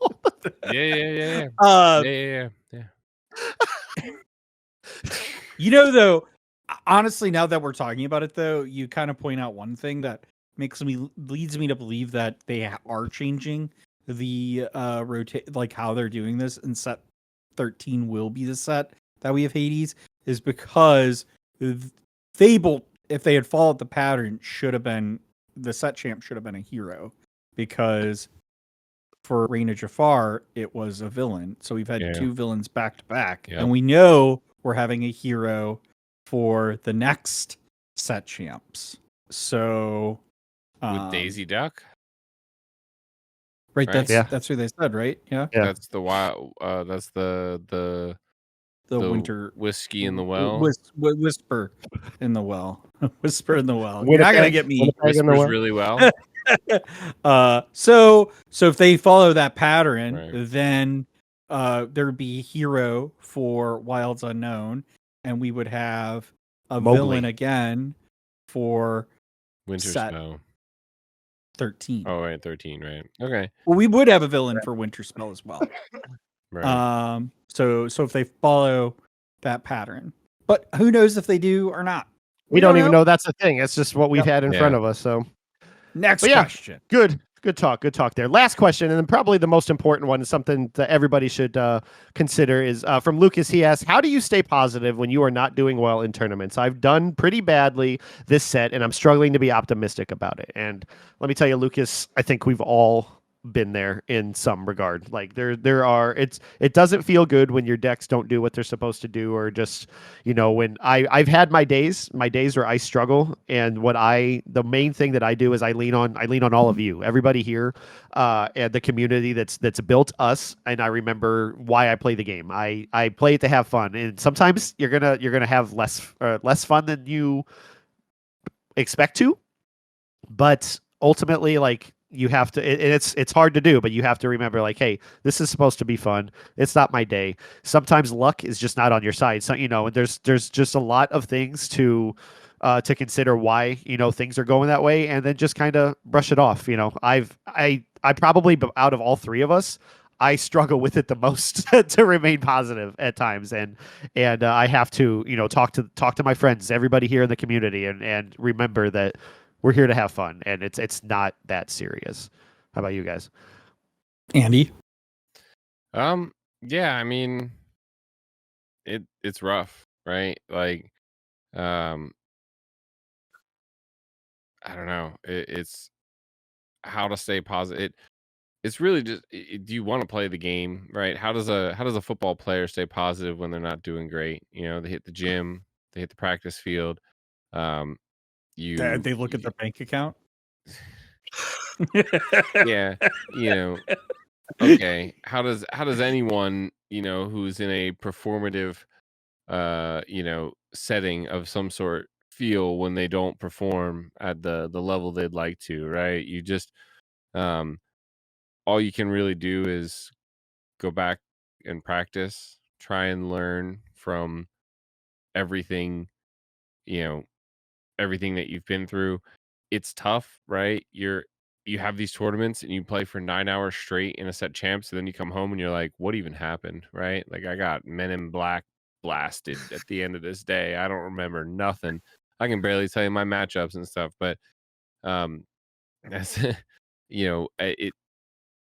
Yeah. uh, Yeah. though, honestly, now that we're talking about it, though, you kind of point out one thing that leads me to believe that they are changing the rotate, like how they're doing this, and set 13 will be the set that we have Hades, is because Fable, if they had followed the pattern, should have been the set champ should have been a hero, because for Reign of Jafar it was a villain. So we've had two villains back to back, and we know we're having a hero for the next set champs. So With Daisy Duck, right? Right? That's who they said, right? Yeah. That's the wild. That's the winter whiskey in the well. Whisper in the well. Whisper in the well. You're Winnipeg- not gonna get me. Winnipeg in the Whispers well. really well. So if they follow that pattern, Right. then there'd be a hero for Wilds Unknown, and we would have a Mowgli. villain again for Winter set Spell. 13. Oh, right, 13, right. Okay. Well, we would have a villain for Winter Spell as well. Right. So if they follow that pattern, but who knows if they do or not? We don't even know that's a thing. It's just what we've had in Yeah. front of us. So Next But yeah, question. Good talk there. Last question, and then probably the most important one, is something that everybody should consider, is from Lucas. He asks, how do you stay positive when you are not doing well in tournaments? I've done pretty badly this set, and I'm struggling to be optimistic about it. And let me tell you, Lucas, I think we've all been there in some regard. Like there are, it doesn't feel good when your decks don't do what they're supposed to do, or just, when I've had my days where I struggle, and the main thing that I do is I lean on all of you, everybody here, and the community that's built us. And I remember why I play the game. I play it to have fun, and sometimes you're gonna have less fun than you expect to, but ultimately, like, you have to, it's hard to do, but you have to remember, like, hey, this is supposed to be fun. It's not my day. Sometimes luck is just not on your side. So, and there's just a lot of things to consider why, things are going that way, and then just kind of brush it off. I probably, out of all three of us, I struggle with it the most to remain positive at times. And I have to, talk to my friends, everybody here in the community, and remember that we're here to have fun, and it's not that serious. How about you guys? Andy? Yeah, I mean, it's rough, right? Like, um, I don't know. It's how to stay positive. It's really just, do you want to play the game, right? How does a football player stay positive when they're not doing great? You know, they hit the gym, they hit the practice field. Um, you, They look at their bank account. yeah, you know, okay. How does anyone, who's in a performative, setting of some sort feel when they don't perform at the level they'd like to, right? You just, um, all you can really do is go back and practice, try and learn from everything, you know, everything that you've been through. It's tough, right? You have these tournaments and you play for 9 hours straight in a set champs, and then you come home and you're like, what even happened? Right? Like, I got Men in Black blasted at the end of this day. I don't remember nothing. I can barely tell you my matchups and stuff, but um that's it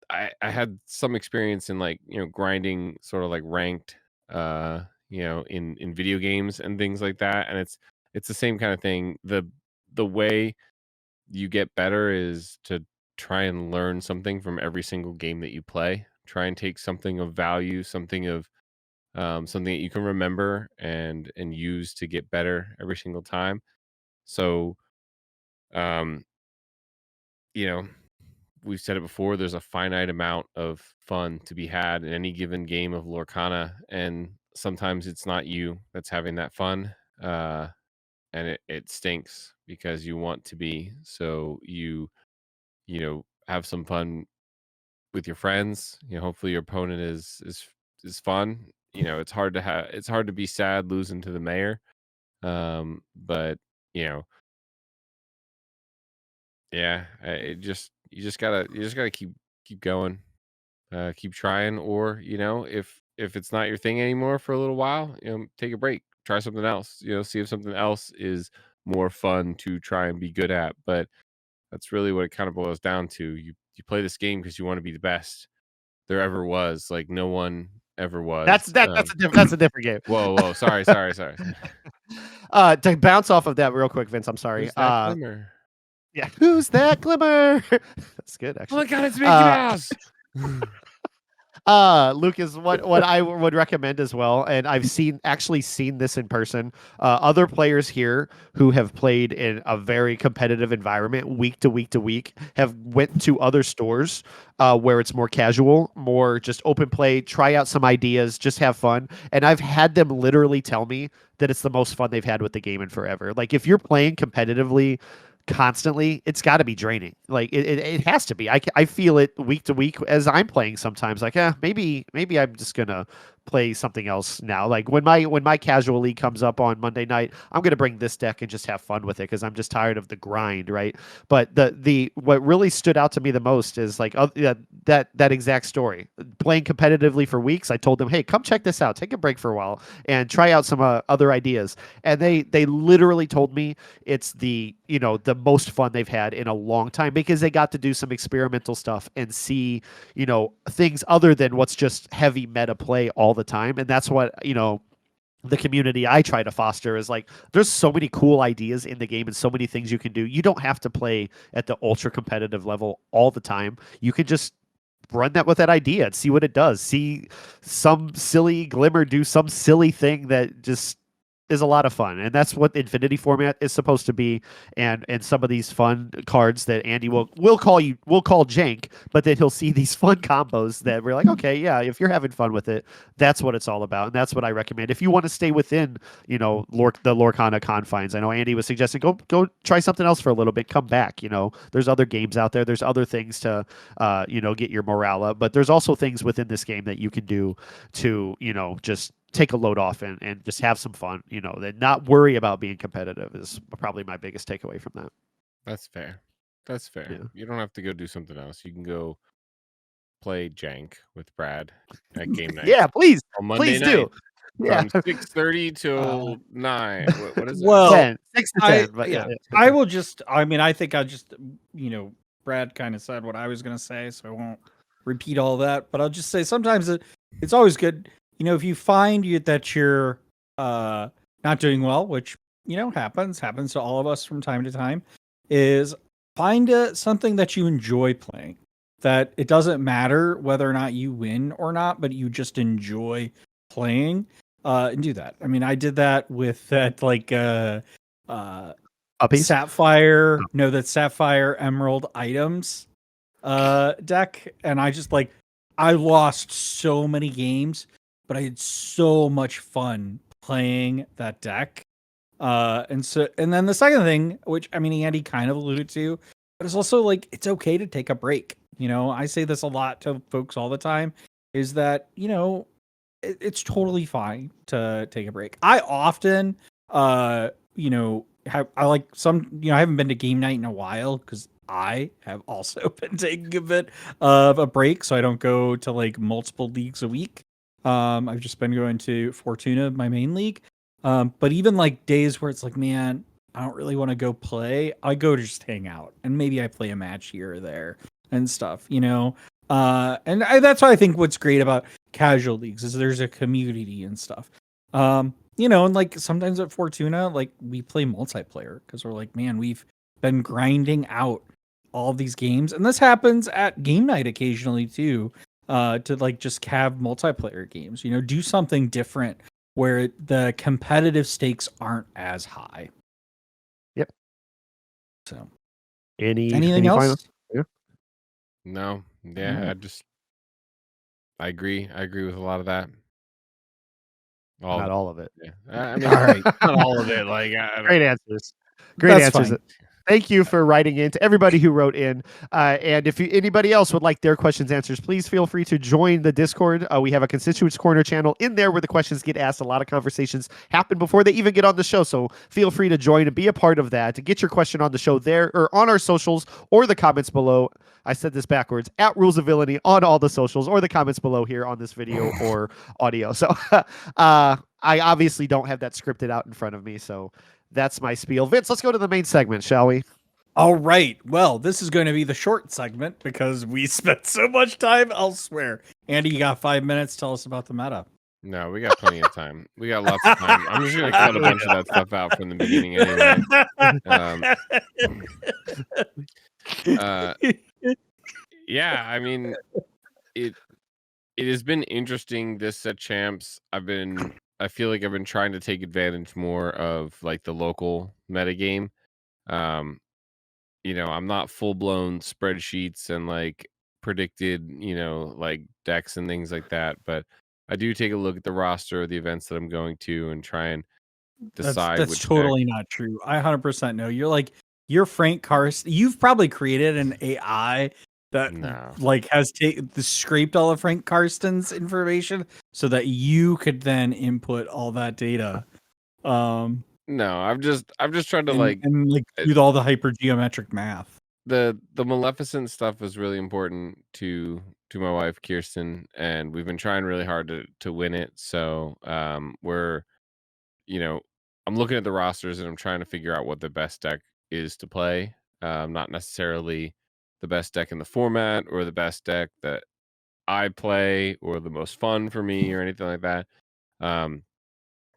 I had some experience in, like, grinding sort of like ranked, in video games and things like that, and it's the same kind of thing. The way you get better is to try and learn something from every single game that you play. Try and take something of value, something that you can remember and use to get better every single time. So, um, you know, we've said it before, there's a finite amount of fun to be had in any given game of Lorcana, and sometimes it's not you that's having that fun. And it stinks because you want to be. So you have some fun with your friends. Hopefully your opponent is fun. It's hard to be sad losing to the mayor. But you know, yeah, you just gotta keep going, keep trying, or if it's not your thing anymore for a little while, take a break, try something else. See if something else is more fun to try and be good at. But that's really what it kind of boils down to. You play this game because you want to be the best there ever was. Like, no one ever That's was. that. That's a different game. Whoa, sorry. To bounce off of that real quick, Vince. I'm sorry. Who's that glimmer? Yeah. Who's that glimmer? That's good, Oh actually. my god, it's Mickey Mouse. Lucas, what I would recommend as well, and I've actually seen this in person. Other players here who have played in a very competitive environment week to week to week have went to other stores where it's more casual, more just open play, try out some ideas, just have fun. And I've had them literally tell me that it's the most fun they've had with the game in forever. Like, if you're playing competitively constantly, it's got to be draining. Like, it has to be. I feel it week to week as I'm playing sometimes. Like, maybe I'm just gonna play something else now. Like, when my casual league comes up on Monday night, I'm gonna bring this deck and just have fun with it because I'm just tired of the grind, right? But the what really stood out to me the most is like that exact story. Playing competitively for weeks, I told them, hey, come check this out. Take a break for a while and try out some other ideas. And they literally told me it's the most fun they've had in a long time because they got to do some experimental stuff and see things other than what's just heavy meta play all the time. And that's what the community I try to foster is like, there's so many cool ideas in the game and so many things you can do. You don't have to play at the ultra competitive level all the time. You can just run that with that idea and see what it does. See some silly glimmer do some silly thing that just is a lot of fun, and that's what the Infinity format is supposed to be. And some of these fun cards that Andy will call jank, but then he'll see these fun combos that we're like, okay, yeah, if you're having fun with it, that's what it's all about, and that's what I recommend. If you want to stay within the Lorcana confines, I know Andy was suggesting go try something else for a little bit, come back. There's other games out there, there's other things to get your morale up, but there's also things within this game that you can do to just take a load off and just have some fun, and not worry about being competitive is probably my biggest takeaway from that. That's fair. Yeah. You don't have to go do something else. You can go play jank with Brad at game night. Yeah, please. On Monday Please night do. Yeah. from 6:30 till 9. What is it? Well, 10, 6 to 10. But I will just, I mean, I think I'll just, Brad kind of said what I was going to say, so I won't repeat all that. But I'll just say sometimes it's always good, if you find that you're not doing well, which happens to all of us from time to time, is find something that you enjoy playing. That it doesn't matter whether or not you win or not, but you just enjoy playing, and do that. I mean, I did that with that Puppies? that Sapphire Emerald items deck, and I just I lost so many games, but I had so much fun playing that deck. And then the second thing, which I mean Andy kind of alluded to, but it's also it's okay to take a break. I say this a lot to folks all the time, is that it's totally fine to take a break. I often I haven't been to game night in a while because I have also been taking a bit of a break, so I don't go to multiple leagues a week. I've just been going to Fortuna, my main league. But even days where it's man, I don't really want to go play, I go to just hang out and maybe I play a match here or there and stuff, that's why I think what's great about casual leagues is there's a community and stuff. And sometimes at Fortuna, we play multiplayer because we're man, we've been grinding out all these games, and this happens at game night occasionally too, to just have multiplayer games, do something different where the competitive stakes aren't as high. Yep. So anything else? Final? Yeah. No. Yeah, I agree. I agree with a lot of that. Not all of it. Yeah. I mean, All right. not all of it. Great answers. Great That's answers. fine. Thank you for writing in, to everybody who wrote in. And if anybody else would like their questions answered, please feel free to join the Discord. We have a Constituents Corner channel in there where the questions get asked. A lot of conversations happen before they even get on the show. So feel free to join and be a part of that, to get your question on the show there or on our socials or the comments below. I said this backwards, at Rules of Villainy on all the socials or the comments below here on this video or audio. So I obviously don't have that scripted out in front of me. So that's my spiel. Vince, let's go to the main segment, shall we? All right. Well, this is going to be the short segment because we spent so much time elsewhere. Andy, you got 5 minutes. Tell us about the meta. No, we got plenty of time. We got lots of time. I'm just going to cut a bunch of that stuff out from the beginning anyway. Yeah, I mean, it has been interesting this set champs. I feel like I've been trying to take advantage more of the local metagame. I'm not full blown spreadsheets and predicted, decks and things like that, but I do take a look at the roster of the events that I'm going to and try and decide that's which totally not true. I 100% know. You're Frank Karsten. You've probably created an AI that has scraped all of Frank Karsten's information so that you could then input all that data. No, I've just tried to do all the hypergeometric math. The Maleficent stuff was really important to my wife Kirsten, and we've been trying really hard to win it. So we're I'm looking at the rosters and I'm trying to figure out what the best deck is to play. Not necessarily the best deck in the format or the best deck that I play or the most fun for me or anything like that.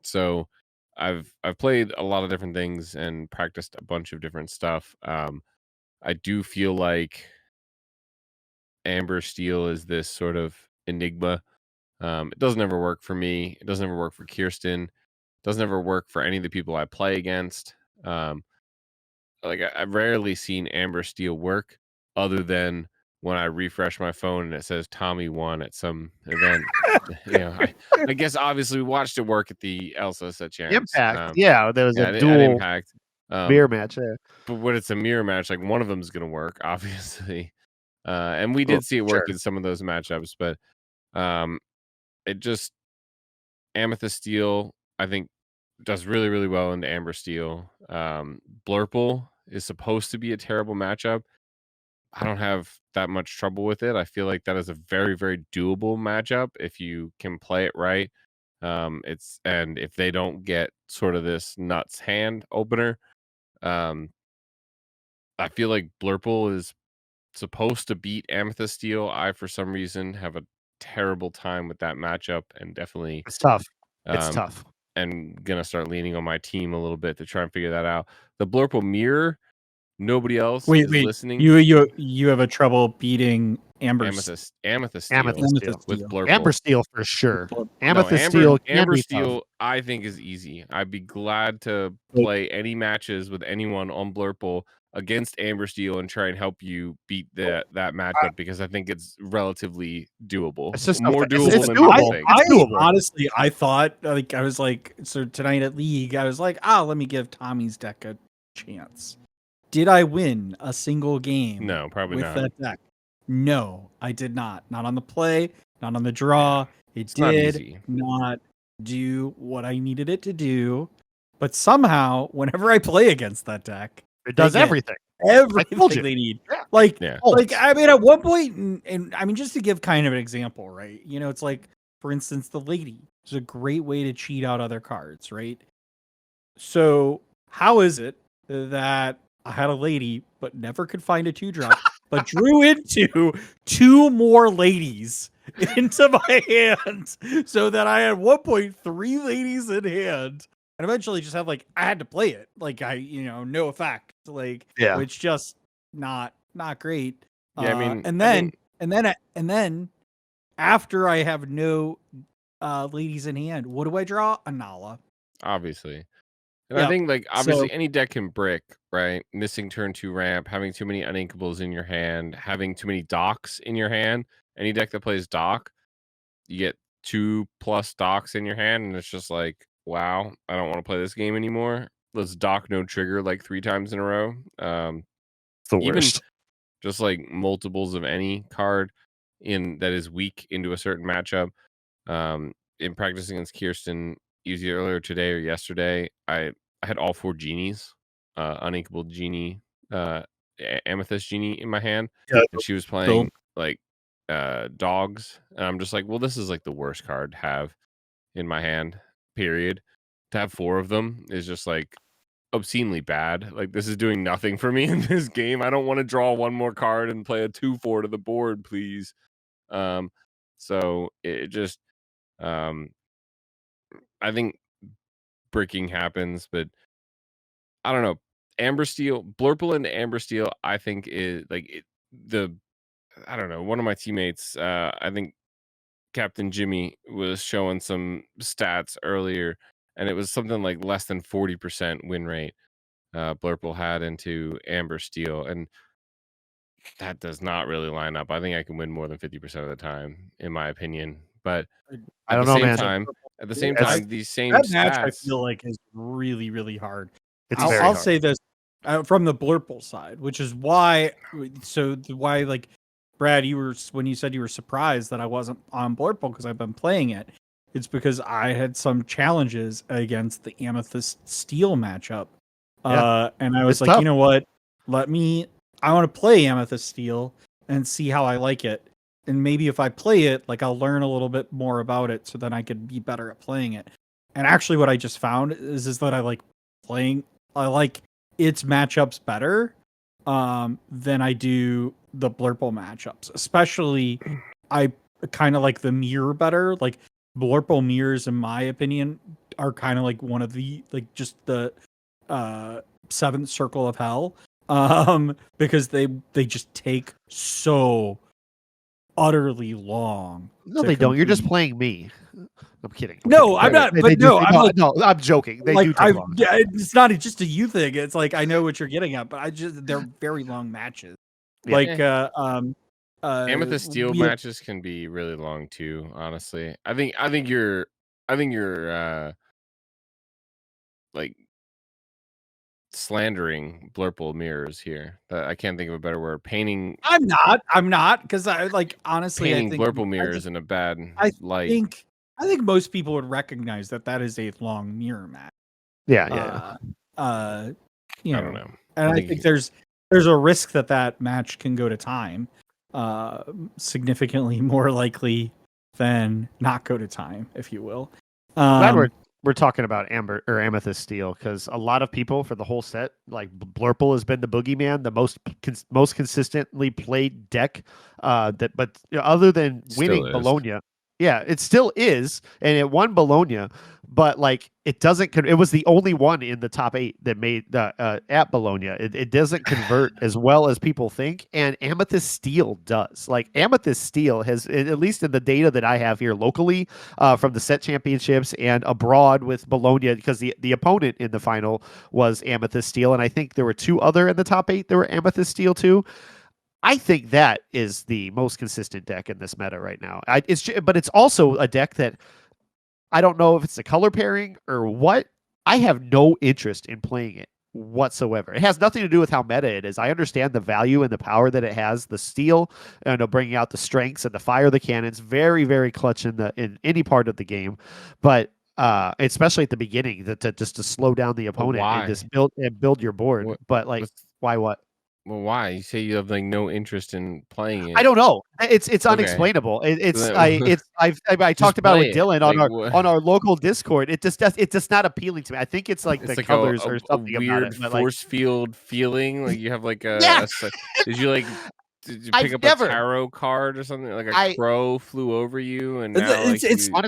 So I've played a lot of different things and practiced a bunch of different stuff. I do feel like Amber Steel is this sort of enigma. It doesn't ever work for me. It doesn't ever work for Kirsten. It doesn't ever work for any of the people I play against. I've rarely seen Amber Steel work other than when I refresh my phone and it says Tommy won at some event. I guess obviously we watched it work at the Elsa set champs. Impact. There was a dual Impact mirror match. Yeah. But when it's a mirror match, one of them is going to work, obviously. And we did see it work in some of those matchups, but it just Amethyst Steel, I think, does really, really well into Amber Steel. Blurple is supposed to be a terrible matchup. I don't have that much trouble with it. I feel like that is a very, very doable matchup if you can play it right. And if they don't get sort of this nuts hand opener, I feel like Blurple is supposed to beat Amethyst Steel. I, for some reason, have a terrible time with that matchup, and definitely It's tough. It's um, tough. and gonna start leaning on my team a little bit to try and figure that out. The Blurple Mirror, nobody else is listening. You have a trouble beating Amethyst Steel Amethyst Amethyst Steel. with Steel. Blurple. Amber Steel for sure. No, Amethyst Steel can Amber be Steel, tough. I think, is easy. I'd be glad to play any matches with anyone on Blurple against Amber Steel and try and help you beat that matchup, because I think it's relatively doable. It's just More doable it's than doable. people think. It's doable. Honestly, I thought I was like, so tonight at League, I was like, let me give Tommy's deck a chance. Did I win a single game? No, probably with not. that deck? No, I did not. Not on the play, not on the draw. It not did easy. not do what I needed it to do. But somehow, whenever I play against that deck, It does they get everything. everything they need. Yeah. Like, Yeah. like I mean, at one point, and I mean, just to give kind of an example, right? You know, it's like, for instance, the lady is a great way to cheat out other cards, right? So how is it that I had a lady but never could find a 2-drop, but drew into 2 more ladies into my hand, so that I had 1.3 ladies in hand, and eventually just have I had to play it, no effect, which just not great. Yeah, I mean, and then after I have no ladies in hand, what do I draw? A Nala. Obviously. And Yeah, I think, obviously, so- any deck can brick, right? Missing turn 2 ramp, having too many uninkables in your hand, having too many docks in your hand. Any deck that plays dock, you get 2+ docks in your hand, and it's just like, wow, I don't want to play this game anymore. Let's dock no trigger 3 times in a row. It's the Even worst. just multiples of any card that is weak into a certain matchup. In practice against Kirsten, either earlier today or yesterday, I had all 4 genies, uninkable genie, amethyst genie in my hand, Yeah, and she was playing dogs, and I'm just like, well, this is the worst card to have in my hand. Period. To have 4 of them is just obscenely bad. This is doing nothing for me in this game. I don't want to draw one more card and play a 2/4 to the board, please. So it just I think bricking happens, but I don't know. Amber Steel, Blurple into Amber Steel, I think is I don't know. One of my teammates, I think Captain Jimmy, was showing some stats earlier, and it was something like less than 40% win rate. Blurple had into Amber Steel, and that does not really line up. I think I can win more than 50% of the time, in my opinion. But I don't know, man. At the same time, these same that match I stats, feel is really, really hard. It's I'll very hard. say this from the Blurple side, which is why. Brad, when you said you were surprised that I wasn't on Blurple because I've been playing it, it's because I had some challenges against the Amethyst Steel matchup, and I was It's like, tough. you know what? I want to play Amethyst Steel and see how I like it. And maybe if I play it, I'll learn a little bit more about it, so then I could be better at playing it. And actually, what I just found is that I like its matchups better than I do the Blurple matchups. Especially, I kind of like the mirror better. Blurple mirrors, in my opinion, are kind of one of the just the 7th circle of hell. Because they just take so utterly long. No, they don't. You're just playing me. I'm kidding. No, I'm not. But no, I'm joking. They do take long. Yeah, it's not just a you thing. It's I know what you're getting at, but they're very long matches. Yeah. Amethyst Steel matches can be really long too. Honestly, I think you're slandering Blurple mirrors here. I can't think of a better word. Painting. I'm not because I honestly painting I think Blurple mirrors in a bad light. I think most people would recognize that is a long mirror match. Yeah. I don't know. And I think there's a risk that match can go to time, significantly more likely than not go to time, if you will. Glad we're talking about Amber or Amethyst Steel, because a lot of people for the whole set, like Blurple has been the boogeyman, the most consistently played deck. But other than winning Still is. Bologna, yeah, it still is, and it won Bologna, but like it doesn't. It was the only one in the top 8 that made at Bologna. It doesn't convert as well as people think, and Amethyst Steel does. Like Amethyst Steel has, at least in the data that I have here locally, from the set championships and abroad with Bologna, because the opponent in the final was Amethyst Steel, and I think there were 2 other in the top 8 that were Amethyst Steel too. I think that is the most consistent deck in this meta right now. But it's also a deck that I don't know if it's a color pairing or what. I have no interest in playing it whatsoever. It has nothing to do with how meta it is. I understand the value and the power that it has, the steel, and bringing out the strengths and the fire of the cannons. Very, very clutch in any part of the game, but especially at the beginning, just to slow down the opponent and just build your board. But like, why what? Well, why? You say you have like no interest in playing it. I don't know. It's Okay. unexplainable. I talked about it with Dylan on our local Discord. It's just not appealing to me. I think it's like the colors or something a weird about it. Force field feeling. Like you have like a. Yeah. Did you pick up a tarot card or something? Like a crow flew over you, and now it's kind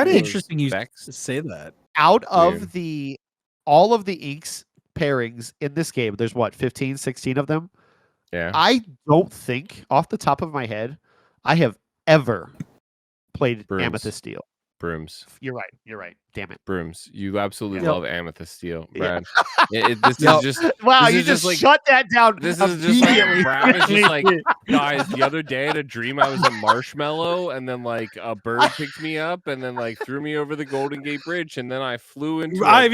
of interesting you say that. Out of all of the inks pairings in this game, there's what, 15, 16 of them? Yeah. I don't think off the top of my head I have ever played Amethyst Steel. Brooms. You're right. Damn it. Brooms. You absolutely love Amethyst Steel, Brad. Yeah. This is just wow. You just like, shut that down. This is just like Brad is just like, guys. The other day I had a dream I was a marshmallow, and then like a bird picked me up, and then like threw me over the Golden Gate Bridge, and then I flew into. I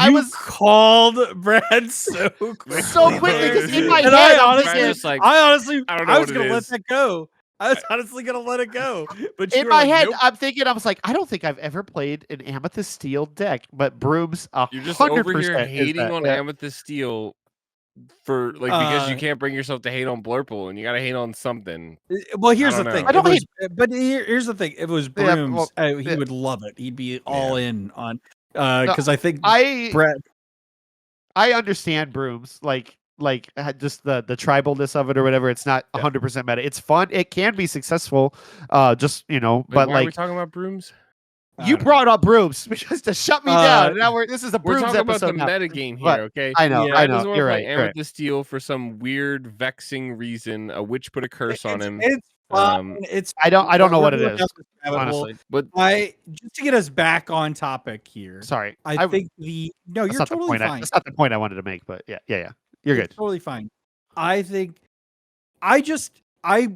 was called Brad so quickly. Because in my head, I was gonna let that go. I was honestly gonna let it go, but in my head, nope. I'm thinking, I was like, I don't think I've ever played an Amethyst Steel deck, but Brooms, you're just over here hating on Amethyst Steel for like because you can't bring yourself to hate on Blurple, and you gotta hate on something. Well, here's the thing. Here's the thing. If it was Brooms, he would love it. He'd be all in on because I think Brad. I understand Brooms like just the tribalness of it or whatever. It's not 100% meta. It's fun. It can be successful. But why are we talking about Brooms? You brought up Brooms because to shut me down. Now this is a Brooms talking episode. About the meta game here, okay? I know. You're right. Amethyst Steel for some weird, vexing reason. A witch put a curse on him. It's fun. I don't know what it is, honestly. But just to get us back on topic here. Sorry, I think you're totally fine. That's not the point I wanted to make, but yeah. You're good. Totally fine. I think I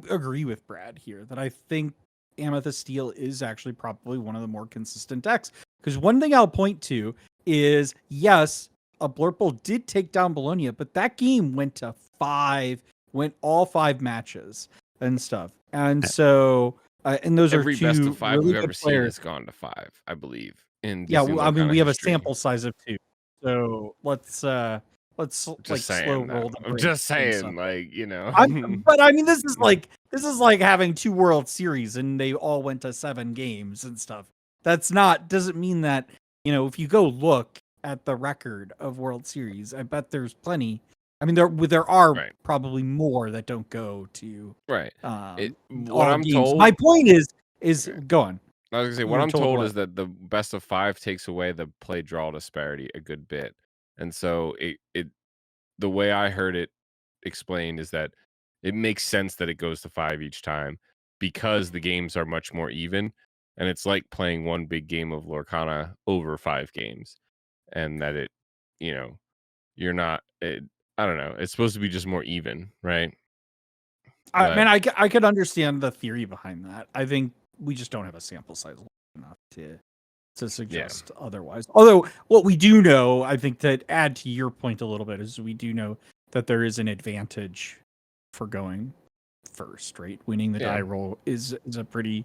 agree with Brad here that I think Amethyst Steel is actually probably one of the more consistent decks. Because one thing I'll point to is, yes, a Blurple did take down Bologna, but that game went all 5 matches and stuff. And so, and those every are two best of 5 really we've good ever players. seen has gone to 5, I believe. In we have history. a sample size of 2. So let's like slow roll. I'm just saying, like, but I mean, this is like having 2 World Series and they all went to 7 games and stuff. Doesn't mean that, if you go look at the record of World Series, I bet there's plenty. I mean, there are probably more that don't go to what I'm games. told. My point is go on. I was gonna say what I'm told is that the best of 5 takes away the play draw disparity a good bit. And so the way I heard it explained is that it makes sense that it goes to 5 each time because the games are much more even, and it's like playing one big game of Lorcana over 5 games, and that you're not. I don't know. It's supposed to be just more even, right? I could understand the theory behind that. I think we just don't have a sample size enough to suggest otherwise. Although what we do know, I think, to add to your point a little bit, is we do know that there is an advantage for going first, right? Winning the die roll is a pretty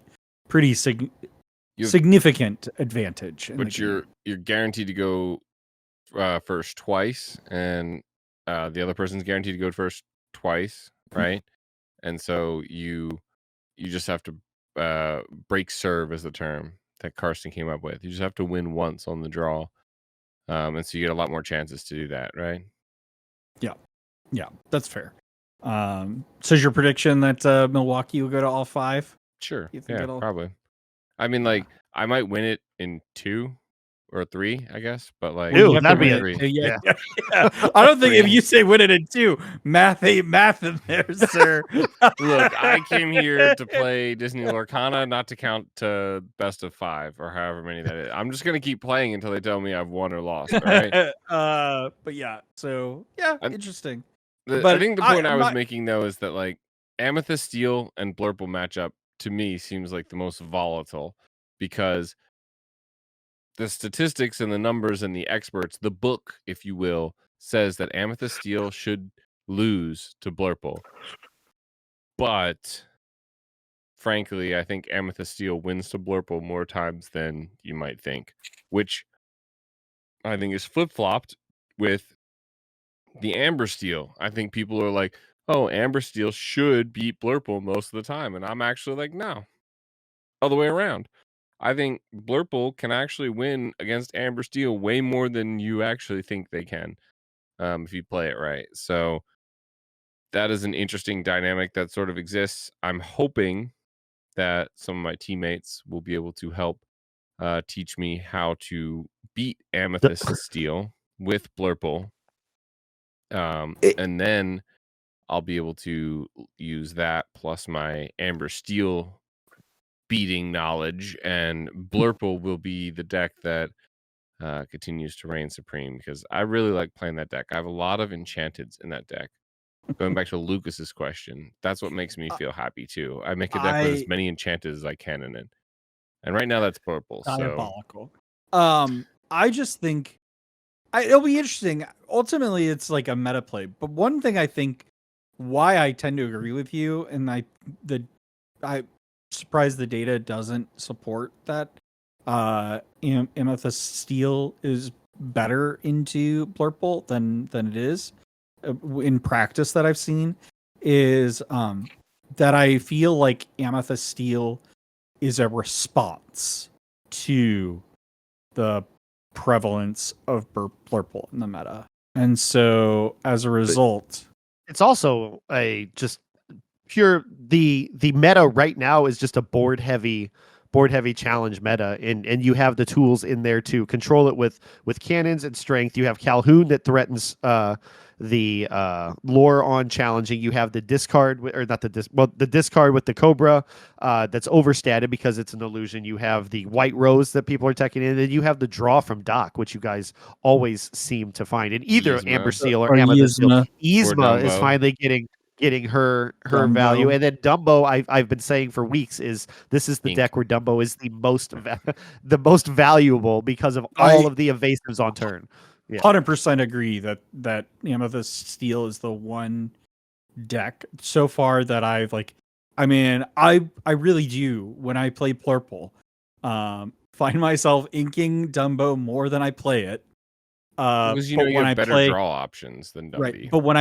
significant advantage. But you're guaranteed to go first twice, and the other person's guaranteed to go first twice, right? And so you just have to break serve is the term. that Karsten came up with. You just have to win once on the draw, and so you get a lot more chances to do that, right? Yeah, that's fair. So is your prediction that Milwaukee will go to all 5? Sure. You think Yeah, it'll? probably. I mean, Yeah. like, I might win it in 2 or 3, I guess, but like, Well, you Ew, have to that'd be win three. it. So yeah, Yeah. yeah. I don't think if Three. you say win it in 2, math ain't math in there, sir. Look, I came here to play Disney Lorcana, not to count to best of 5 or however many that is. I'm just gonna keep playing until they tell me I've won or lost. All right. But yeah, so yeah, And interesting. I But think the point I I'm was not. making though is that like Amethyst Steel and Blurple matchup to me seems like the most volatile because the statistics and the numbers and the experts, the book, if you will, says that Amethyst Steel should lose to Blurple. But frankly, I think Amethyst Steel wins to Blurple more times than you might think, which I think is flip-flopped with the Amber Steel. I think people are like, oh, Amber Steel should beat Blurple most of the time. And I'm actually like, no, other way around. I think Blurple can actually win against Amber Steel way more than you actually think they can if you play it right. So that is an interesting dynamic that sort of exists. I'm hoping that some of my teammates will be able to help teach me how to beat Amethyst Steel with Blurple. And then I'll be able to use that plus my Amber Steel beating knowledge, and Blurple will be the deck that continues to reign supreme because I really like playing that deck. I have a lot of enchanteds in that deck. Going back to Lucas's question, that's what makes me feel happy too. I make a deck with as many enchanted as I can in it, and right now that's purple. So Diabolical. I just think it'll be interesting. Ultimately, it's like a meta play. But one thing I think why I tend to agree with you, and I'm surprised the data doesn't support that. Amethyst Steel is better into Blurple than it is in practice that I've seen. Is that I feel like Amethyst Steel is a response to the prevalence of Blurple in the meta. And so as a result, It's also a just pure the meta right now is just a board heavy challenge meta, and you have the tools in there to control it with cannons and strength. You have Calhoun that threatens the lore on challenging. You have the discard the discard with the Cobra that's overstated because it's an illusion. You have the White Rose that people are taking in, and then you have the draw from Doc, which you guys always seem to find in either Yzma. Amber Steel or Or Amethyst Steel. Yzma. Yzma is Dumbo. finally getting her Dumbo. value, and then Dumbo I've been saying for weeks is this is the Ink. deck where Dumbo is the most valuable because of all of the evasives on turn. 100% agree that Amethyst Steel is the one deck so far that I've like. I mean, I really do when I play Blurple, find myself inking Dumbo more than I play it. Because you but know you when have I better play, draw options than Dumby. right, but when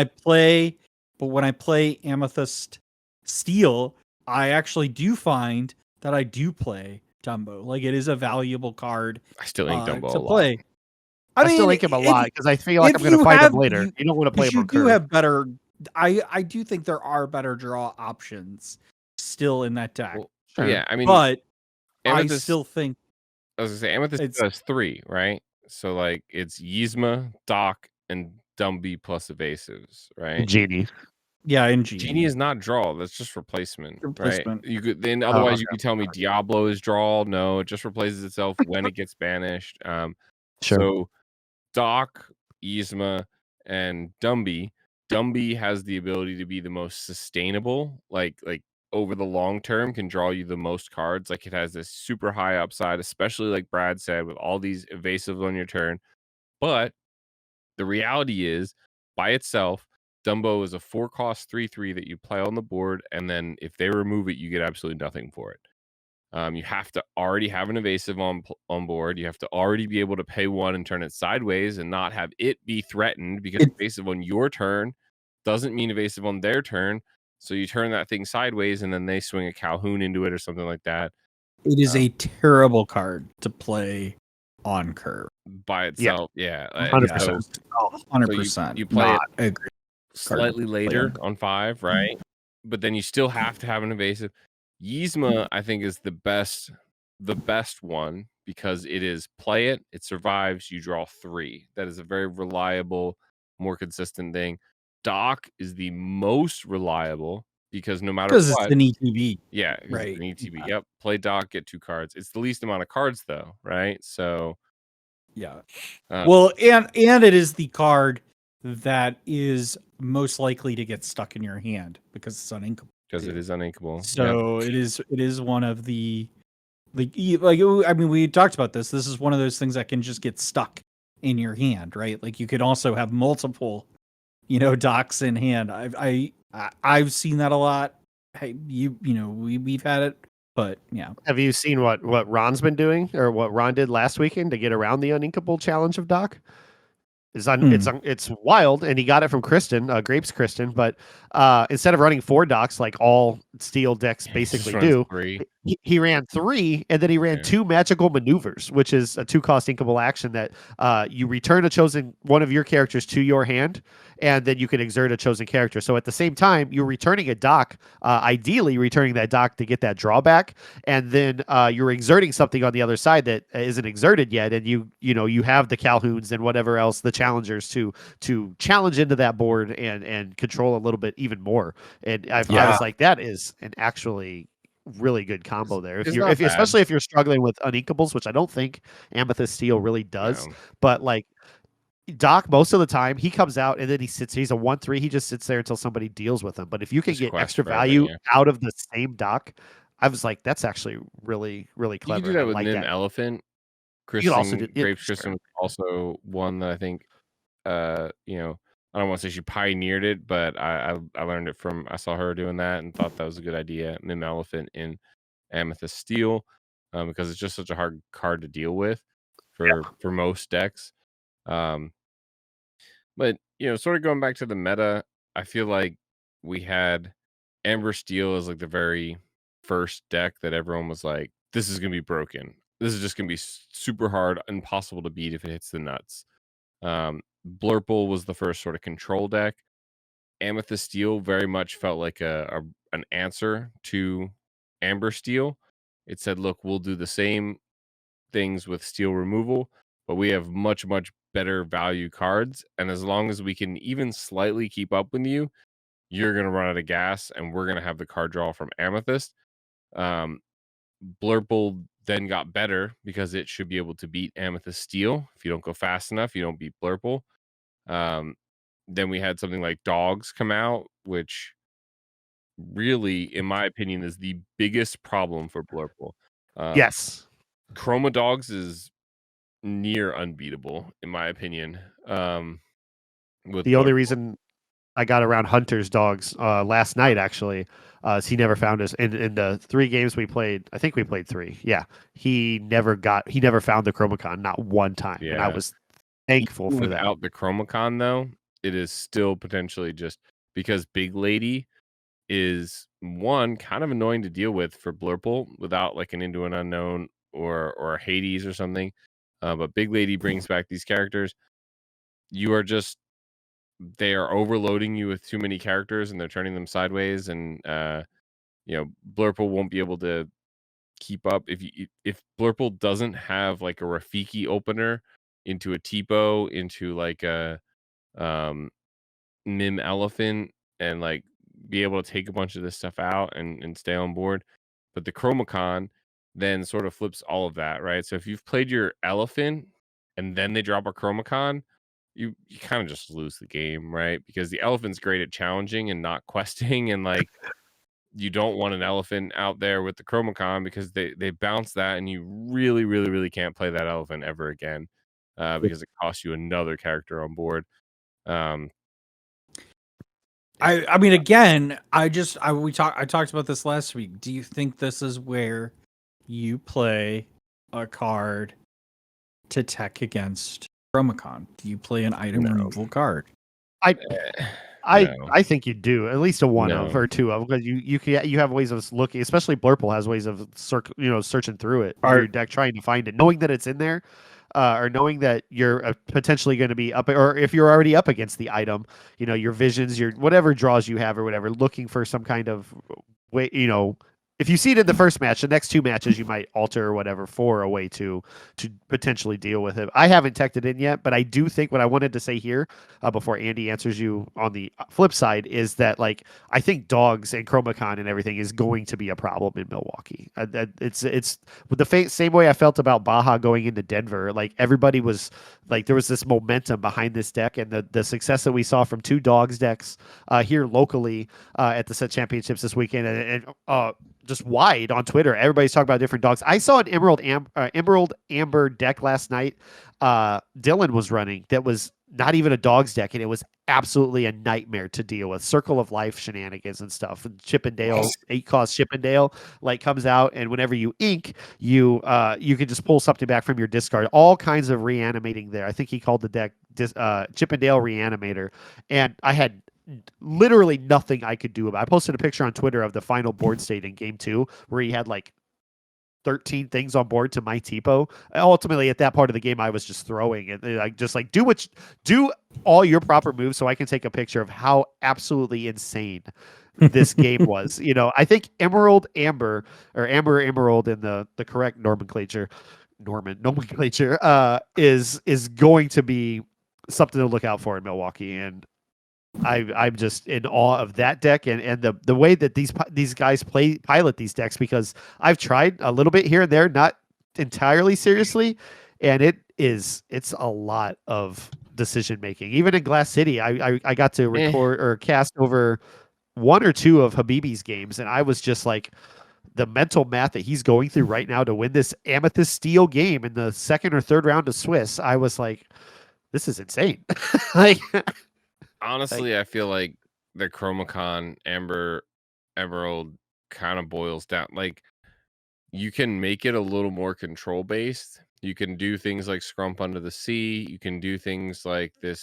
I play Amethyst Steel, I actually do find that I do play Dumbo. Like it is a valuable card I still ink Dumbo to a lot. play. I still like him a lot because I feel like I'm going to fight him later. You don't want to play him on do curve. have better. I do think there are better draw options still in that deck. Well, yeah, I mean, but Amethyst, I still think I was gonna say Amethyst does 3, right? So like it's Yzma, Doc, and Dumby plus evasives, right? Genie. Yeah, and Genie is not draw. That's just replacement, right? Replacement. You could then otherwise you okay. could tell me Diablo is draw. No, it just replaces itself when it gets banished. Sure. So Doc, Yzma, and Dumby. Dumby has the ability to be the most sustainable, like over the long term, can draw you the most cards. Like it has this super high upside, especially like Brad said, with all these evasives on your turn. But the reality is, by itself, Dumbo is a 4-cost 3/3 that you play on the board, and then if they remove it, you get absolutely nothing for it. You have to already have an evasive on board. You have to already be able to pay 1 and turn it sideways and not have it be threatened, because evasive on your turn doesn't mean evasive on their turn. So you turn that thing sideways and then they swing a Calhoun into it or something like that. It is a terrible card to play on curve. by itself. Yeah, Hundred Yeah, percent. so 100%. you play it not a great slightly later on 5, Mm-hmm. right? But then you still have to have an evasive. Yzma, I think, is the best one because it is play it, it survives, you draw 3. That is a very reliable, more consistent thing. Doc is the most reliable because no matter because it's what, an ETB. yeah, because Right. it's an ETB. Yeah. Yep, play Doc, get 2 cards. It's the least amount of cards though, right? So Yeah. uh, Well, and it is the card that is most likely to get stuck in your hand because it's uninkable. because it is uninkable. Yep. So it is one of the I mean, we talked about this. This is one of those things that can just get stuck in your hand, right? Like you could also have multiple, docs in hand. I've seen that a lot. Hey, we've had it, but yeah. Have you seen what Ron's been doing, or what Ron did last weekend to get around the uninkable challenge of Doc? It's wild, and he got it from Kristen, Grapes Kristen. But instead of running 4 docks like all steel decks basically do, 3. he ran 3, and then he ran 2 magical maneuvers, which is a 2-cost inkable action that you return a chosen one of your characters to your hand, and then you can exert a chosen character. So at the same time, you're returning a dock, ideally returning that dock to get that drawback, and then you're exerting something on the other side that isn't exerted yet, and you have the Calhouns and whatever else, the challengers to challenge into that board and control a little bit even more. And I was like, that is an actually really good combo there. Especially if you're struggling with uninkables, which I don't think Amethyst Steel really does, but like Doc, most of the time he comes out and then he's a 1/3. He just sits there until somebody deals with him. But if you can get extra value out of the same Doc, I was like, that's actually really, really clever. You can do that with Nim Elephant. Kristen, Grapes Kristen was also one that I think, I don't want to say she pioneered it, but I learned it from, I saw her doing that and thought that was a good idea. Nim Elephant in Amethyst Steel, because it's just such a hard card to deal with for most decks. But sort of going back to the meta, I feel like we had Amber Steel as like the very first deck that everyone was like, this is gonna be broken. This is just gonna be super hard, impossible to beat if it hits the nuts. Blurple was the first sort of control deck. Amethyst Steel very much felt like an answer to Amber Steel. It said, look, we'll do the same things with steel removal, but we have much, much better value cards. And as long as we can even slightly keep up with you, you're going to run out of gas and we're going to have the card draw from Amethyst. Blurple then got better because it should be able to beat Amethyst Steel. If you don't go fast enough, you don't beat Blurple. Then we had something like Dogs come out, which really, in my opinion, is the biggest problem for Blurple. Yes. Chroma Dogs is near unbeatable, in my opinion. With the only reason I got around Hunter's Dogs last night, actually, is he never found us in the 3 games we played. I think we played 3. Yeah, he never found the Chromacon, not one time, and I was thankful for that. Without the Chromacon, though, it is still potentially just because Big Lady is one kind of annoying to deal with for Blurple without like an Into an Unknown or Hades or something. But Big Lady brings back these characters. They are overloading you with too many characters and they're turning them sideways, and Blurple won't be able to keep up if Blurple doesn't have like a Rafiki opener into a Tipo, into like a Mim Elephant, and like be able to take a bunch of this stuff out and stay on board. But the Chromacon then sort of flips all of that, right? So if you've played your Elephant and then they drop a Chromacon, you kind of just lose the game, right? Because the Elephant's great at challenging and not questing, and like you don't want an Elephant out there with the Chromacon because they bounce that, and you really, really, really can't play that Elephant ever again because it costs you another character on board. I mean, again, I talked about this last week. Do you think this is where you play a card to tech against Chromacon? Do you play an item removal card? I think you do at least a one of No. or two of, because you have ways of looking, especially Blurple has ways of searching through it Are- your deck, trying to find it, knowing that it's in there, or knowing that you're potentially going to be up, or if you're already up against the item, your visions, your whatever draws you have or whatever, looking for some kind of way, if you see it in the first match, the next two matches you might alter or whatever for a way to potentially deal with it. I haven't teched it in yet, but I do think what I wanted to say here before Andy answers you on the flip side is that, like, I think dogs and Chromacon and everything is going to be a problem in Milwaukee. It's with the same way I felt about Baja going into Denver. Like, everybody was like, there was this momentum behind this deck, and the success that we saw from two dogs decks here locally at the set championships this weekend, and just wide on Twitter. Everybody's talking about different dogs. I saw an Emerald Amber deck last night. Dylan was running that was not even a dogs deck, and it was absolutely a nightmare to deal with. Circle of Life shenanigans and stuff. And Chippendale, 8-cost Chippendale, like, comes out, and whenever you ink, you can just pull something back from your discard. All kinds of reanimating there. I think he called the deck Chippendale Reanimator, and I had literally nothing I could do about it. I posted a picture on Twitter of the final board state in game 2 where he had like 13 things on board to my Tipo. Ultimately, at that part of the game, I was just throwing it. Like, just like, do all your proper moves so I can take a picture of how absolutely insane this game was. I think Emerald Amber, or Amber Emerald in the correct nomenclature, is going to be something to look out for in Milwaukee. And I'm just in awe of that deck and the way that these guys pilot these decks, because I've tried a little bit here and there, not entirely seriously, and it's a lot of decision making. Even in Glass City, I got to record or cast over one or two of Habibi's games, and I was just like, the mental math that he's going through right now to win this Amethyst Steel game in the second or third round of Swiss, I was like, this is insane. Like, honestly, I feel like the Chromacon Emerald kind of boils down. Like, you can make it a little more control based. You can do things like Scrump Under the Sea. You can do things like this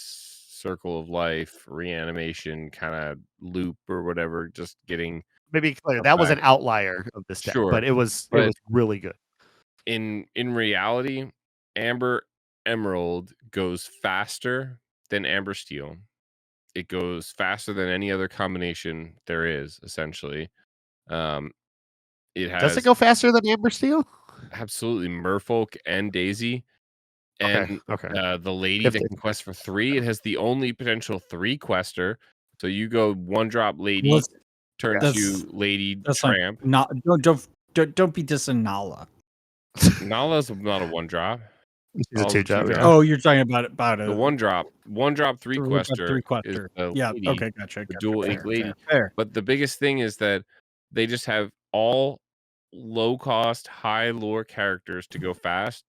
Circle of Life reanimation kind of loop or whatever. Just getting maybe clear, that was an outlier of this deck, but it was really good. In reality, Amber Emerald goes faster than Amber Steel. It goes faster than any other combination there is, essentially. Does it go faster than Amber Steel? Absolutely. Merfolk and Daisy. And the lady that can quest for 3, it has the only potential 3 quester. So you go 1-drop lady, turn to lady tramp. Don't be dissing Nala. Nala's not a 1-drop. She's a 2-drop. Yeah. Oh, you're talking about the 1-drop 3 quester. Is the lady, okay, gotcha. The dual ink lady. Fair. But the biggest thing is that they just have all low cost, high lore characters to go fast.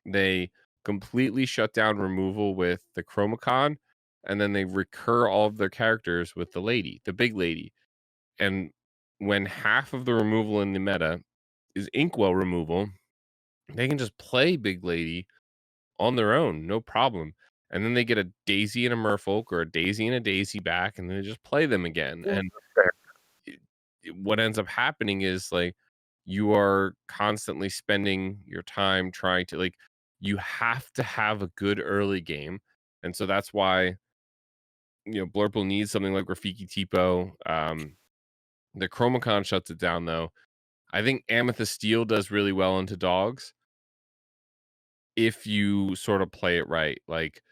They completely shut down removal with the Chromacon, and then they recur all of their characters with the big lady. And when half of the removal in the meta is Inkwell removal, they can just play big lady on their own, no problem. And then they get a Daisy and a Merfolk, or a Daisy and a Daisy back, and then they just play them again. And what ends up happening is, like, you are constantly spending your time trying to, like, you have to have a good early game. And so that's why, Blurple needs something like Rafiki Tipo. The Chromacon shuts it down, though. I think Amethyst Steel does really well into dogs if you sort of play it right. Like,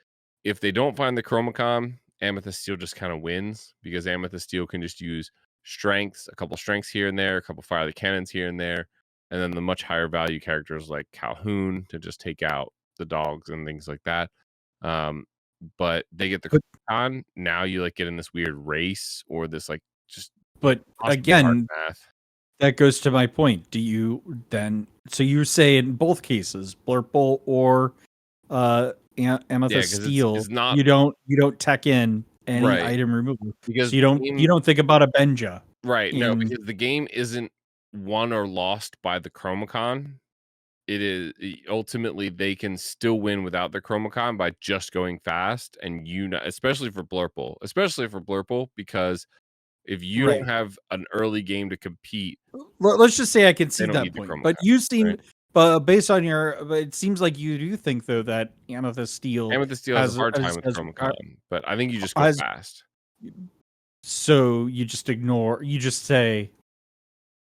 if they don't find the Chromacon, Amethyst Steel just kind of wins, because Amethyst Steel can just use strengths, a couple strengths here and there, a couple fire the cannons here and there, and then the much higher value characters like Calhoun to just take out the dogs and things like that. But they get the Chromacon, now you like get in this weird race or this like just. But again, that goes to my point. Do you then? So you say in both cases, Blurple or Amethyst Steel, it's not, you don't tech in any item removal, because you don't think about a Benja. Right. No, because the game isn't won or lost by the Chromacon. it is ultimately they can still win without the Chromacon by just going fast, and especially for Blurple, because if you don't Right. have an early game to compete, Let's just say I can they see don't that need the point. Chromacon. But you seem, right? but based on but it seems like you do think though that Amethyst Steel Amethyst Steel has a hard time with Chromacon, but I think you just go has- fast. so you just say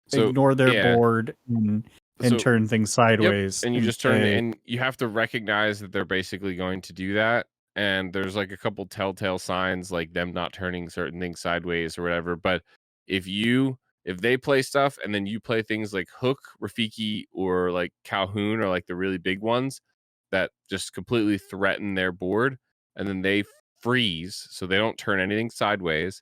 So ignore their yeah, board and so turn things sideways. and you just turn say, and you have to recognize that they're basically going to do that. And there's like a couple telltale signs, like them not turning certain things sideways or whatever. But if they play stuff and then you play things like Hook, Rafiki, or like Calhoun, or like the really big ones that just completely threaten their board, and then they freeze, so they don't turn anything sideways.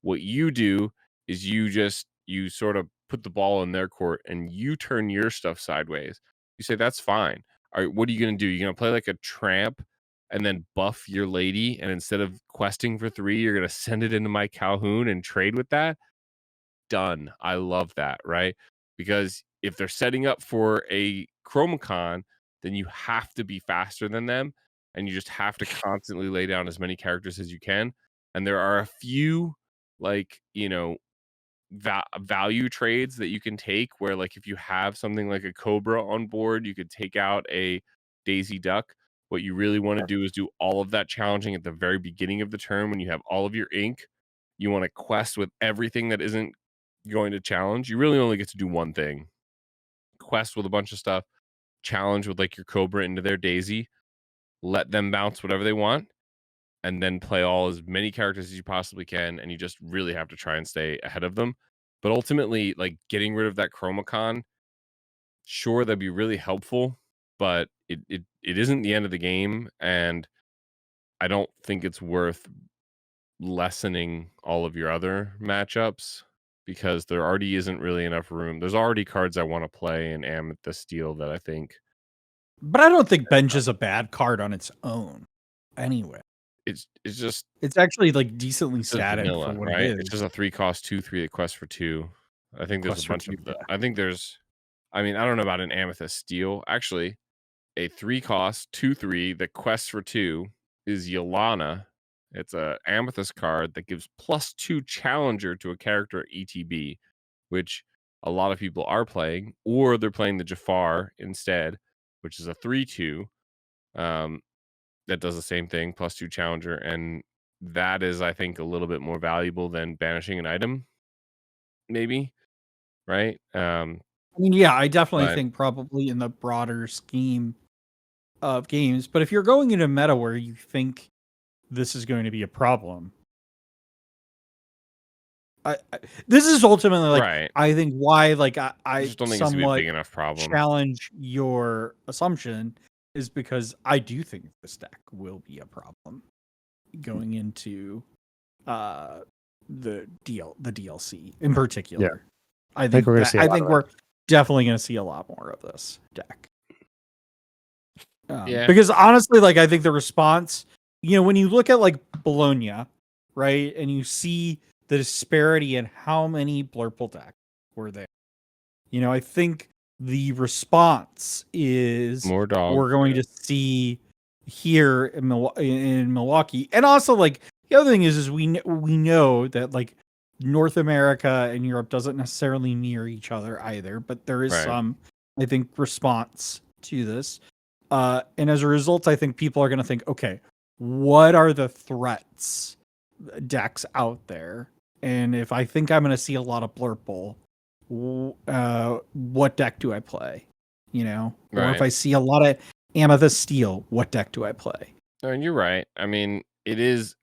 What you do is you sort of put the ball in their court and you turn your stuff sideways. You say that's fine. All right, what are you going to do? You're going to play like a tramp and then buff your lady, and instead of questing for 3, you're going to send it into my Calhoun and trade with that? Done. I love that, right? Because if they're setting up for a Chromacon, then you have to be faster than them, and you just have to constantly lay down as many characters as you can. And there are a few, like, value trades that you can take, where like if you have something like a Cobra on board, you could take out a Daisy Duck. What you really want to do is do all of that challenging at the very beginning of the turn when you have all of your ink. You want to quest with everything that isn't going to challenge. You really only get to do one thing: quest with a bunch of stuff, challenge with like your Cobra into their Daisy, let them bounce whatever they want, and then play all as many characters as you possibly can. And you just really have to try and stay ahead of them. But ultimately, like, getting rid of that Chromacon, sure, that'd be really helpful, but it isn't the end of the game, and I don't think it's worth lessening all of your other matchups, because there already isn't really enough room. There's already cards I want to play in Amethyst Steel that I think but I don't think Bench is a bad card on its own. Anyway, it's just it's actually like decently static for vanilla, what right? it It's is. just a 3-cost 2/3 that quest for 2. I think there's Quest a for bunch of 2, the. yeah. I think there's. I mean, I don't know about an Amethyst Steel. Actually, a 3-cost 2/3 that quests for 2 is Yolana. It's a Amethyst card that gives +2 Challenger to a character at ETB, which a lot of people are playing, or they're playing the Jafar instead, which is a 3/2 that does the same thing, +2 Challenger, and that is, I think, a little bit more valuable than banishing an item, maybe, right? I mean, yeah, I definitely But think probably in the broader scheme of games, but if you're going into meta where you think this is going to be a problem, this is ultimately like right. I think why like I I just don't think it's gonna be a somewhat big enough problem. challenge your assumption is because I do think this deck will be a problem going into the DLC in particular. I think we're gonna see a I lot think of we're definitely going to see a lot more of this deck. Yeah. Because honestly, like I think the response, when you look at like Bologna, right, and you see the disparity in how many Blurple decks were there, I think the response is More dogs. we're going to see here in Milwaukee, and also like the other thing is we know that like North America and Europe doesn't necessarily mirror each other either, but there is Right. some, I think, response to this. And as a result, I think people are going to think, okay, what are the threats decks out there? And if I think I'm going to see a lot of Blurple, what deck do I play? Or if Right. I see a lot of Amethyst Steel, what deck do I play? No, and you're right. I mean, it is.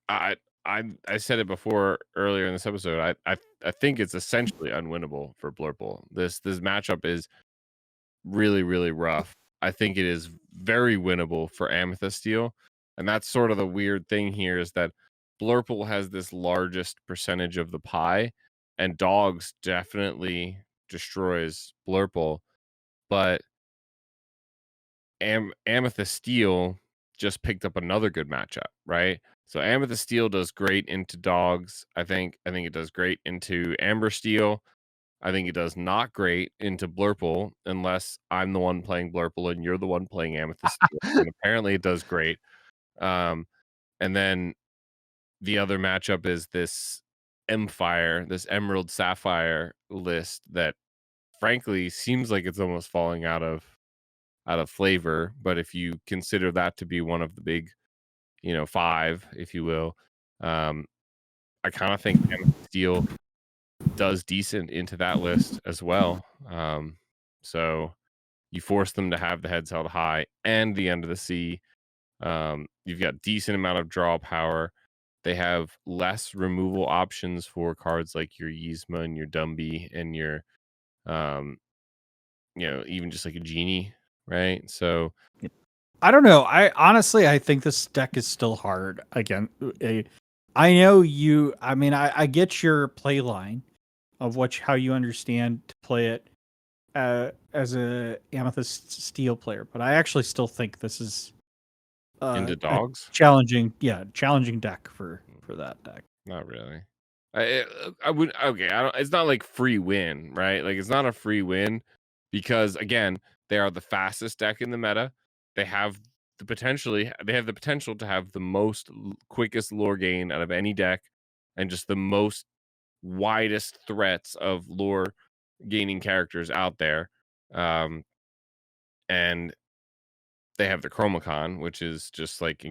I said it before earlier in this episode. I think it's essentially unwinnable for Blurple. This matchup is really, really rough. I think it is very winnable for Amethyst Steel, and that's sort of the weird thing here, is that Blurple has this largest percentage of the pie, and Dogs definitely destroys Blurple, but Amethyst Steel just picked up another good matchup, right? So Amethyst Steel does great into Dogs. I think it does great into Amber Steel. I think it does not great into Blurple unless I'm the one playing Blurple and you're the one playing Amethyst Steel. And apparently it does great. And then the other matchup is this Empire, this Emerald Sapphire list that frankly seems like it's almost falling out of flavor. But if you consider that to be one of the big, 5, if you will, I kind of think Amethyst Steel does decent into that list as well. So you force them to have the heads held high and the end of the sea. You've got decent amount of draw power. They have less removal options for cards like your Yzma and your Dumby and your, even just like a Genie, right? So I don't know. I think this deck is still hard. Again, I know you. I mean, I get your play line of how you understand to play it as a Amethyst Steel player, but I actually still think this is into dogs, challenging deck for that deck. Not really. I would okay. I don't. It's not like free win, right? Like it's not a free win because again, they are the fastest deck in the meta. They have the potential to have the most quickest lore gain out of any deck, and just the most widest threats of lore gaining characters out there. And they have the Chromacon, which is just like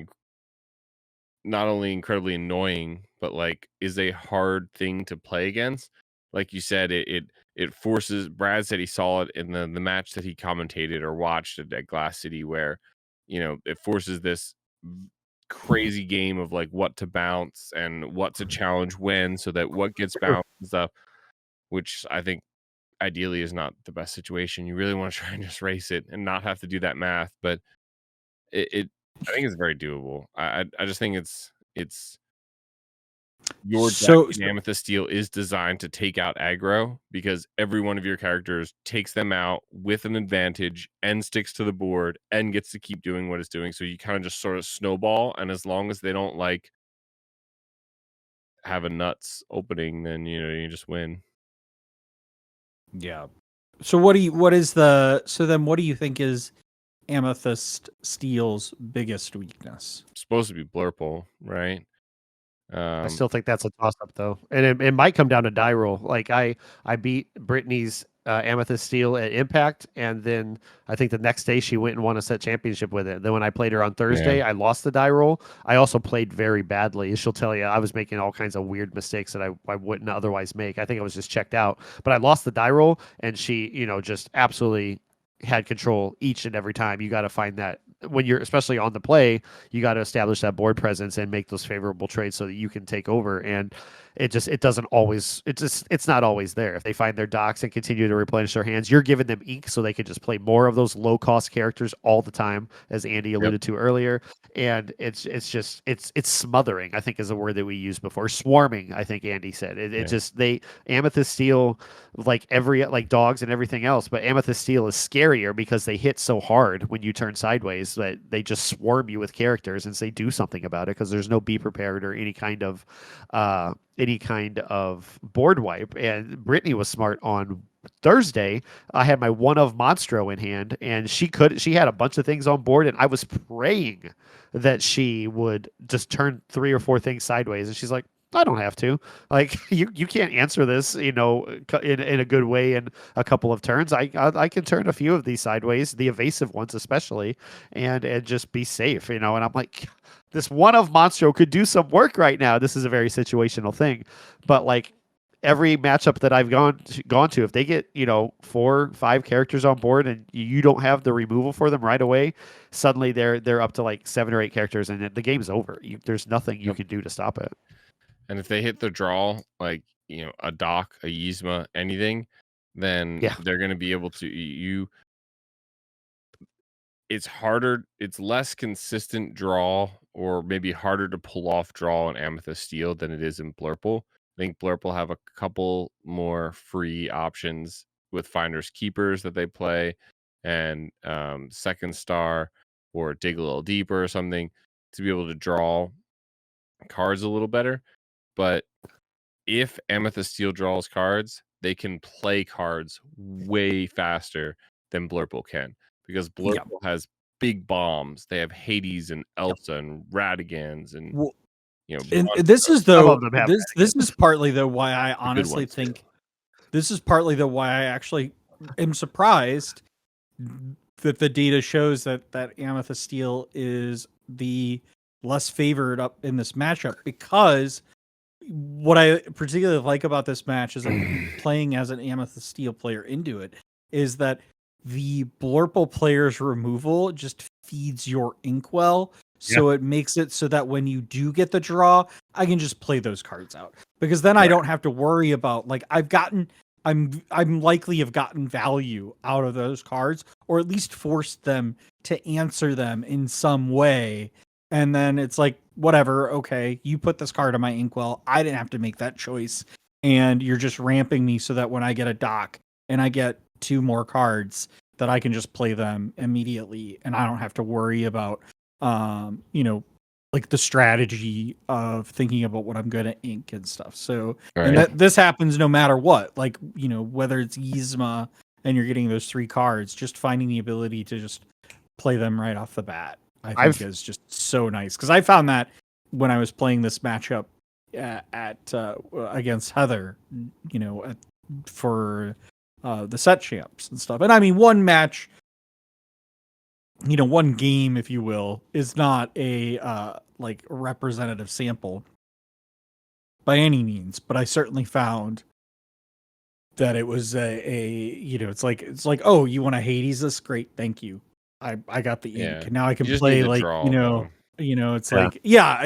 not only incredibly annoying, but like is a hard thing to play against. Like you said, it forces. Brad said he saw it in the match that he commentated or watched at Glass City, where it forces this crazy game of like what to bounce and what to challenge when, so that what gets bounced and stuff, which I think ideally is not the best situation. You really want to try and just race it and not have to do that math, but I think it's very doable. I just think it's your deck in Amethyst Steel is designed to take out aggro because every one of your characters takes them out with an advantage and sticks to the board and gets to keep doing what it's doing. So you kind of just sort of snowball, and as long as they don't like have a nuts opening, then you just win. Yeah. So what do you think is Amethyst Steel's biggest weakness? It's supposed to be Blurple, right? I still think that's a toss up though, and it might come down to die roll. Like I beat Brittany's Amethyst Steel at Impact, and then I think the next day she went and won a set championship with it. Then when I played her on Thursday, I lost the die roll. I also played very badly. She'll tell you I was making all kinds of weird mistakes that I wouldn't otherwise make. I think I was just checked out, but I lost the die roll, and she just absolutely had control each and every time. You got to find that when you're especially on the play, you got to establish that board presence and make those favorable trades so that you can take over. And it doesn't always, it's not always there. If they find their docks and continue to replenish their hands, you're giving them ink so they can just play more of those low cost characters all the time, as Andy alluded to earlier. And it's smothering, I think is a word that we used before. Swarming, I think Andy said. Amethyst Steel, like dogs and everything else, but Amethyst Steel is scarier because they hit so hard when you turn sideways that they just swarm you with characters and say do something about it, because there's no be prepared or any kind of board wipe. And Brittany was smart on Thursday. I had my one of Monstro in hand, and she had a bunch of things on board, and I was praying that she would just turn 3 or 4 things sideways, and she's like, I don't have to. Like you can't answer this, in a good way in a couple of turns. I can turn a few of these sideways, the evasive ones especially, and just be safe, And I'm like, this one of Monstro could do some work right now. This is a very situational thing, but like every matchup that I've gone to, if they get 4, 5 characters on board and you don't have the removal for them right away, suddenly they're up to like 7 or 8 characters, and the game's over. There's nothing you can do to stop it. And if they hit the draw, like, a Doc, a Yzma, anything, then they're going to be able to, it's harder. It's less consistent draw, or maybe harder to pull off draw in Amethyst Steel than it is in Blurple. I think Blurple have a couple more free options with Finders Keepers that they play, and Second Star or Dig a Little Deeper or something to be able to draw cards a little better. But if Amethyst Steel draws cards, they can play cards way faster than Blurple can, because Blurple has big bombs. They have Hades and Elsa and Radigans and Well, Beyond and this is Some though of them have this is partly though why I the good honestly ones. think this is partly though why I actually am surprised that the data shows that Amethyst Steel is the less favored up in this matchup, because what I particularly like about this match is playing as an Amethyst Steel player into it is that the Blurple player's removal just feeds your inkwell. So it makes it so that when you do get the draw, I can just play those cards out, because then I don't have to worry about, like, I'm likely have gotten value out of those cards, or at least forced them to answer them in some way. And then it's like, whatever, okay, you put this card on my inkwell. I didn't have to make that choice. And you're just ramping me so that when I get a dock and I get 2 more cards, that I can just play them immediately. And I don't have to worry about, like the strategy of thinking about what I'm going to ink and stuff. So, and this happens no matter what, like, whether it's Yzma and you're getting those 3 cards, just finding the ability to just play them right off the bat, I think is just so nice. Because I found that when I was playing this matchup against Heather, for the set champs and stuff. And I mean, one match, one game, if you will, is not a like representative sample by any means, but I certainly found that it was it's like, oh, you want to Hades this? Great, thank you. I got the ink, and now I can play, like, draw, it's like,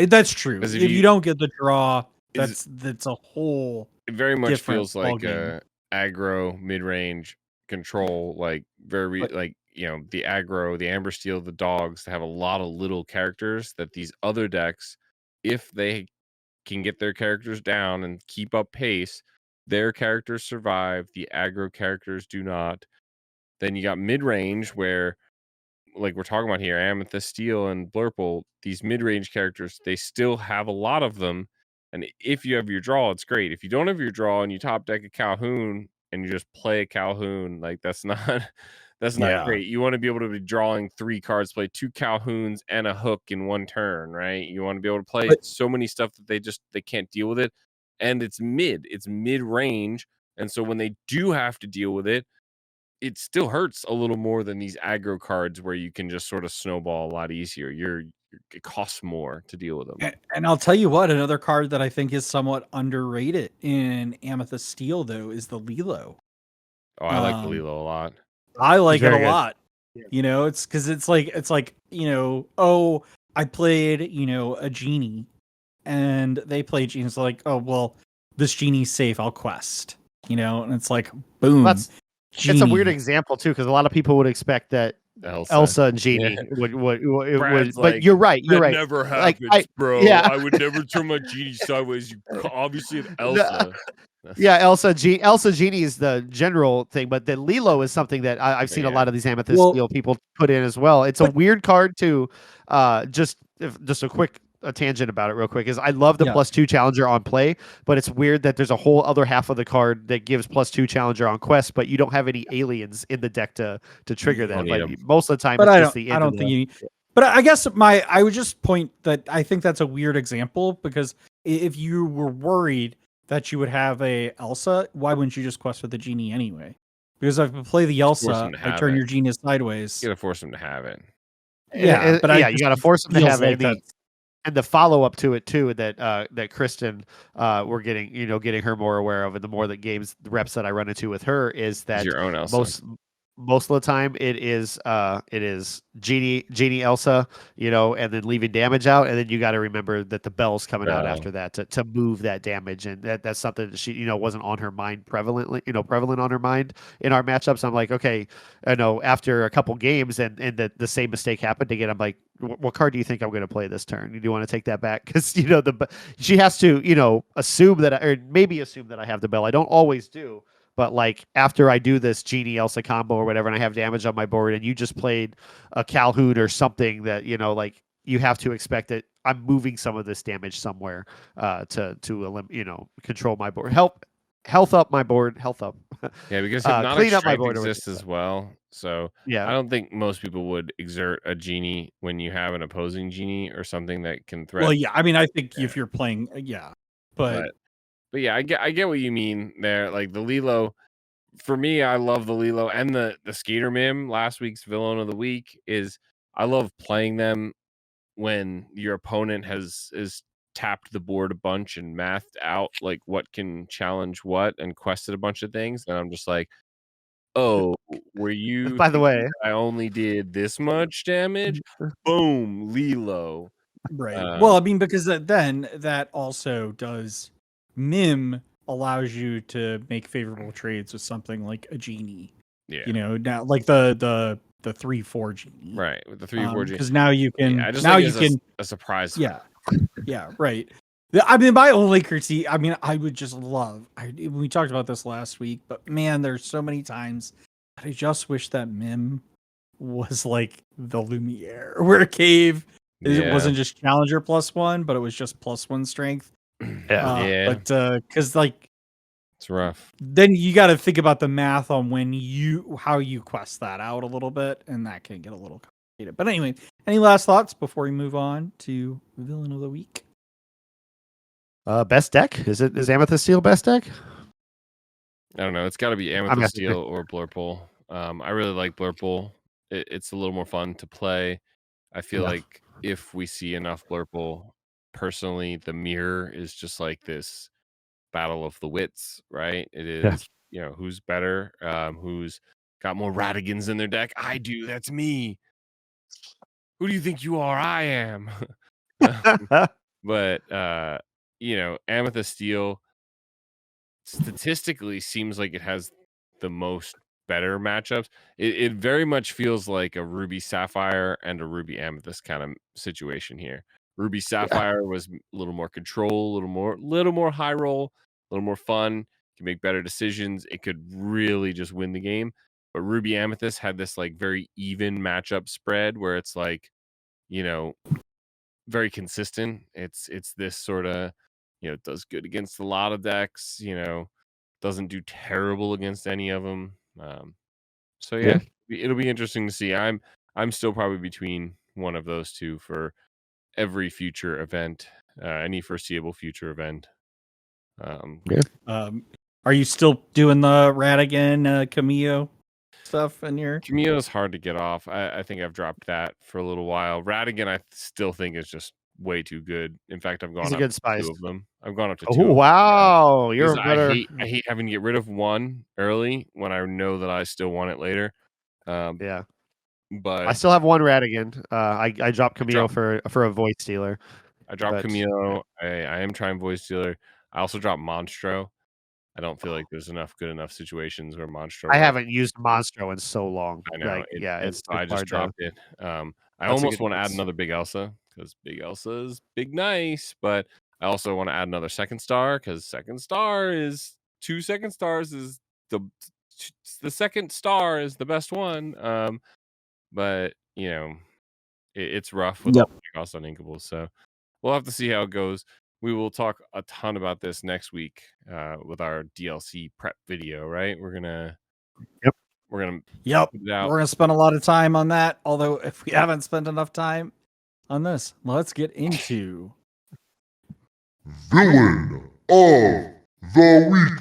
that's true. If you don't get the draw, that's a whole. It very much feels like game. Aggro mid-range control, like the aggro, the Amber Steel, the dogs have a lot of little characters that these other decks, if they can get their characters down and keep up pace, their characters survive, the aggro characters do not. Then you got mid-range where, like we're talking about here, Amethyst Steel and Blurple, these mid-range characters, they still have a lot of them. And if you have your draw, it's great. If you don't have your draw and you top deck a Calhoun and you just play a Calhoun, like that's not great. You want to be able to be drawing 3 cards, play 2 Calhouns and a hook in one turn, right? You want to be able to play so many stuff that they can't deal with it. And it's mid-range. And so when they do have to deal with it, it still hurts a little more than these aggro cards where you can just sort of snowball a lot easier. It costs more to deal with them. And I'll tell you what, another card that I think is somewhat underrated in Amethyst Steel, though, is the Lilo. Oh, I like the Lilo a lot. I like it a lot. Yeah. It's because it's like, oh, I played, a genie, and they play genie. It's like, oh, well, this genie's safe. I'll quest, and it's like, boom. It's a weird example too, because a lot of people would expect that Elsa and Genie would, but you're right. You're right. Never happens, bro. Yeah. I would never turn my Genie sideways. You obviously have Elsa. Elsa Genie is the general thing, but the Lilo is something that I've seen a lot of these Amethyst Steel people put in as well. It's a weird card too. Just a quick tangent about it real quick is I love the +2 challenger on play, but it's weird that there's a whole other half of the card that gives +2 challenger on quest, but you don't have any aliens in the deck to trigger that. Like most of the time, but it's I just don't, the I don't think you. But I guess I would just point that I think that's a weird example, because if you were worried that you would have a Elsa, why wouldn't you just quest with the Genie anyway? Because if you play the Elsa, I turn your Genie sideways. You gotta force him to have it. Yeah, but you gotta force him to have it. And the follow up to it too, that Kristen we're getting getting her more aware of, and the more that the reps that I run into with her is that your own Elsa. Most of the time it is Genie Elsa, and then leaving damage out, and then you got to remember that the Belle's coming out after that to move that damage, and that's something that she wasn't on her mind prevalent on her mind in our matchups. I'm like, okay, I know after a couple games and the same mistake happened again, I'm like, what card do you think I'm going to play this turn? Do you want to take that back? Because she has to assume that I have the Belle. I don't always do. But like after I do this Genie Elsa combo or whatever, and I have damage on my board, and you just played a Calhoun or something that like you have to expect that I'm moving some of this damage somewhere to control my board, help health up my board. Health up. Yeah, because Clean hypnotic up my strength board. exists as well. So Yeah. I don't think most people would exert a genie when you have an opposing genie or something that can Well, threaten. yeah. I mean, I think Yeah. if you're playing, but But yeah, I get what you mean there. Like the Lilo, for me, I love the Lilo and the Skater Mim. Last week's Villain of the Week is I love playing them when your opponent has tapped the board a bunch and mathed out like what can challenge what and quested a bunch of things, and I'm just like, oh, were you By the thinking way, I only did this much damage? Boom, Lilo. right. Well, I mean, because then that also does Mim allows you to make favorable trades with something like a genie. Yeah, Now like the 3/4 genie. right. With the 3/4 Because now you can I just now think you it's can a surprise. yeah. Yeah, right. I mean, my only critique, I mean, I would just love, we talked about this last week, but man, there's so many times that I just wish that Mim was like the Lumiere, where a cave, it Yeah. wasn't just Challenger +1, but it was just +1 strength. yeah. But because like, It's rough. then you got to think about the math on how you quest that out a little bit, and that can get a little complicated. But anyway, any last thoughts before we move on to Villain of the Week? Best deck? Is Amethyst Steel best deck? I don't know. It's got to be I'm Amethyst guessing. Steel or Blurple. I really like Blurple. It's a little more fun to play. I feel Yeah. like if we see enough Blurple, personally, the mirror is just like this battle of the wits, right? It is, who's better, who's got more Radigans in their deck. I do. That's me. Who do you think you are? I am. But Amethyst Steel statistically seems like it has the most better matchups. It very much feels like a Ruby Sapphire and a Ruby Amethyst kind of situation here. Ruby Sapphire was a little more control, a little more high roll, a little more fun. Can make better decisions. It could really just win the game. But Ruby Amethyst had this like very even matchup spread where it's like, very consistent. It's this sort of, it does good against a lot of decks, doesn't do terrible against any of them. So yeah, it'll be interesting to see. I'm still probably between one of those two for every future event, any foreseeable future event. Are you still doing the Radigan Cameo stuff in your? Cameo is hard to get off. I think I've dropped that for a little while. Radigan, I still think is just way too good. In fact, I've gone He's a up good to spice. 2 of them. I've gone up to 2. Oh of them, wow, you're a because better. I hate having to get rid of one early when I know that I still want it later. Yeah, But I still have one Radigan. I dropped Camille for a Void Stealer. I dropped but, Camilo. I am trying Void Stealer. I also dropped Monstro. I don't feel like there's good enough situations where Monstro. I haven't used Monstro in so long. I know. Like, it's I just hard dropped to, it. I almost want to add choice. another Big Elsa because Big Elsa is big nice, but I also want to add another second star because second star is 2 second stars is the second star is the best one. But it's rough with all the costs on Inkables, so we'll have to see how it goes. We will talk a ton about this next week with our DLC prep video, right? We're gonna Yep. put it out. We're gonna spend a lot of time on that. Although if we haven't spent enough time on this, let's get into Villain of the Week.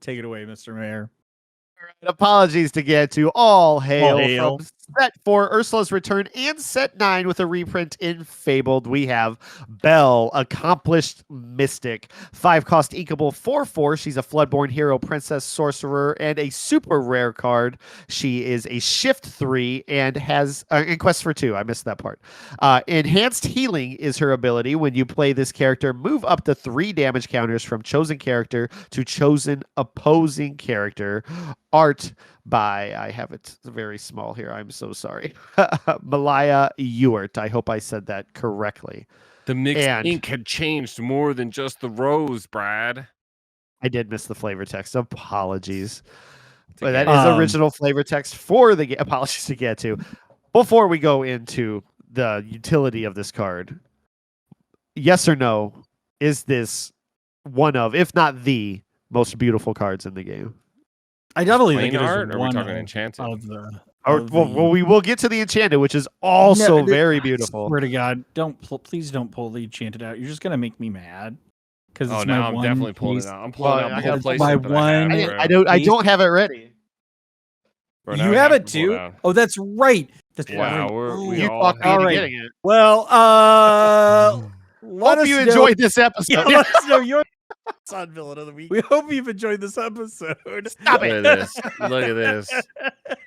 take it away, Mr. Mayor. Apologies to get to all hail, hail. from set 4 Ursula's Return and set 9 with a reprint in Fabled. We have Belle, Accomplished Mystic, 5-cost inkable 4/4. She's a Floodborn hero, princess, sorcerer, and a super rare card. She is a shift 3 and has in quest for 2. I missed that part. Enhanced Healing is her ability. When you play this character, move up to 3 damage counters from chosen character to chosen opposing character. Art by, I have it very small here, I'm so sorry, Malaya Ewart. I hope I said that correctly. The mixed ink had changed more than just the rose, Brad. I did miss the flavor text. Apologies. But that is original flavor text for the game. Apologies to get to. Before we go into the utility of this card, yes or no, is this one of, if not the most beautiful cards in the game? I definitely think plain it is art, or are we one talking enchanted? of the. Or of well, the- we will get to the enchanted, which is also No, very I beautiful. swear to God, please don't pull the enchanted out. You're just gonna make me mad because Oh, it's my now I'm one definitely pulling case. it out. I'm pulling Well, out I the whole got playset my that I have, one- bro. I don't have it ready. Bro, now You I have it to pull too. out. Oh, that's right. That's Wow, right. we You all talked me all into right. getting it. Well, let Hope us you know. enjoyed this episode. Yeah, let us know your thoughts on Villain of the Week. We hope you've enjoyed this episode. Stop Look it. at this. Look at this.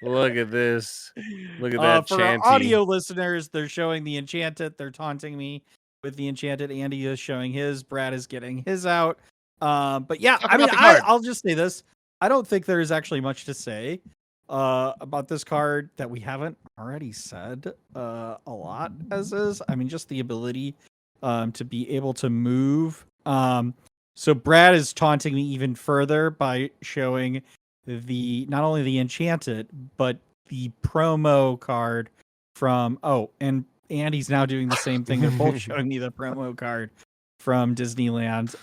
Look at this. Look at that For our chanty. audio listeners, they're showing the enchanted. They're taunting me with the enchanted. Andy is showing his. Brad is getting his out. But yeah, Talk I mean, about the card. I'll just say this. I don't think there is actually much to say about this card that we haven't already said a lot as is. I mean, just the ability to be able to move. So Brad is taunting me even further by showing the not only the enchanted but the promo card from and Andy's now doing the same thing. They're both showing me the promo card from Disneyland.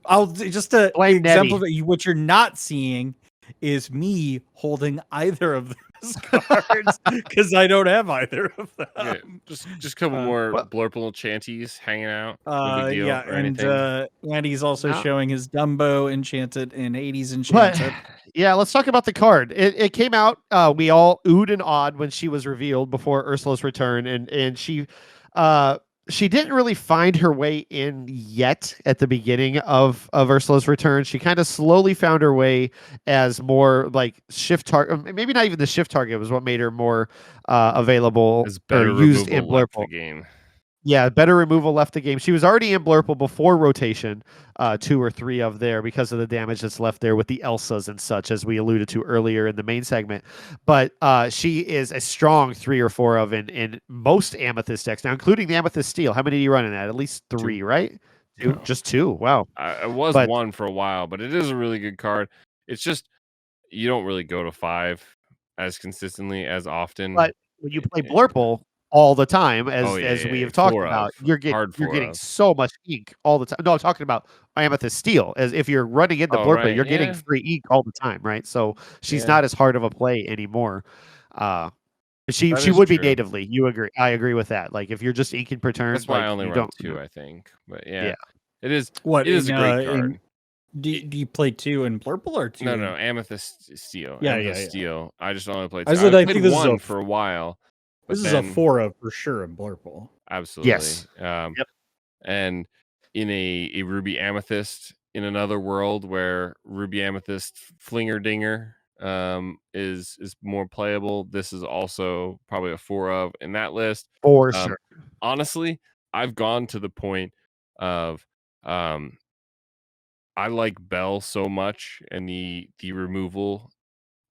I'll just to Blame Nettie. exemplify what you're not seeing is me holding either of those cards because I don't have either of them. Yeah, just a couple more well- blurple chanties hanging out. No big deal Yeah, or and anything. Andy's also No. showing his Dumbo enchanted and Hades But enchanted. yeah, let's talk about the card. It came out. We all oohed and awed when she was revealed before Ursula's return, and she didn't really find her way in yet at the beginning of Ursula's return. She kind of slowly found her way as more like shift target. Maybe not even the shift target was what made her more available It's better or used in removal left the Blurple. game. Yeah, better removal left the game. She was already in Blurple before rotation, 2 or 3 of there because of the damage that's left there with the Elsas and such, as we alluded to earlier in the main segment. But she is a strong 3 or 4 of in most Amethyst decks now, including the Amethyst Steel. How many do you run in that? At least 3, right? 2? No. Just 2. Wow. I was But- one for a while, but it is a really good card. It's just you don't really go to 5 as consistently as often. But when you play Blurple all the time, as we have talked 4 about, of. you're Hard getting 4 of. so much ink all the time. No, I'm talking about Amethyst Steel. As if you're running into Oh, Blurple, right, you're getting yeah. free ink all the time, right? So she's Yeah. not as hard of a play anymore. She That is would be true. natively. You agree? I agree with that. Like if you're just inking per turn, That's why like, I only you run don't 2, I think. But yeah, Yeah. it is. What It is a great in- card. Do you play 2 in Blurple or 2? No, Amethyst Steel. Yeah, Amethyst yeah. Steel. I just only played. I 2. said I played think this is 1 a- for a while. But This is then, a 4 of for sure in Blurple. Absolutely. Yes. Yep. Yep. And in a Ruby Amethyst in another world where Ruby Amethyst Flinger Dinger is more playable, this is also probably a 4 of in that list. for sure. Honestly, I've gone to the point of I like Belle so much, and the removal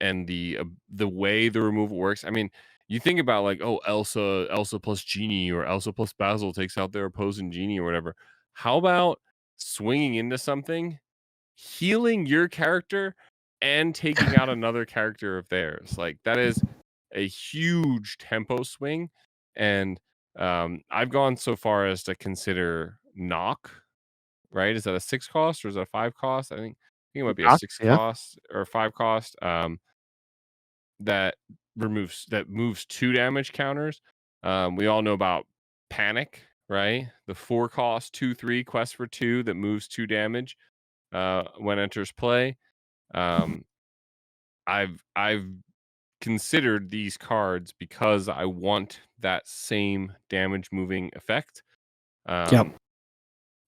and the way the removal works. I mean, you think about like, oh, Elsa plus Genie or Elsa plus Basil takes out their opposing Genie or whatever. How about swinging into something, healing your character, and taking out another character of theirs? Like that is a huge tempo swing, and I've gone so far as to consider Knock. Right? Is that a 6 cost or is that a 5 cost? I think it might be a Knock, 6 yeah. cost or a 5 cost. That moves 2 damage counters. We all know about Panic, right? The 4 cost 2/3 quest for 2 that moves 2 damage when enters play. I've considered these cards because I want that same damage moving effect. Yep.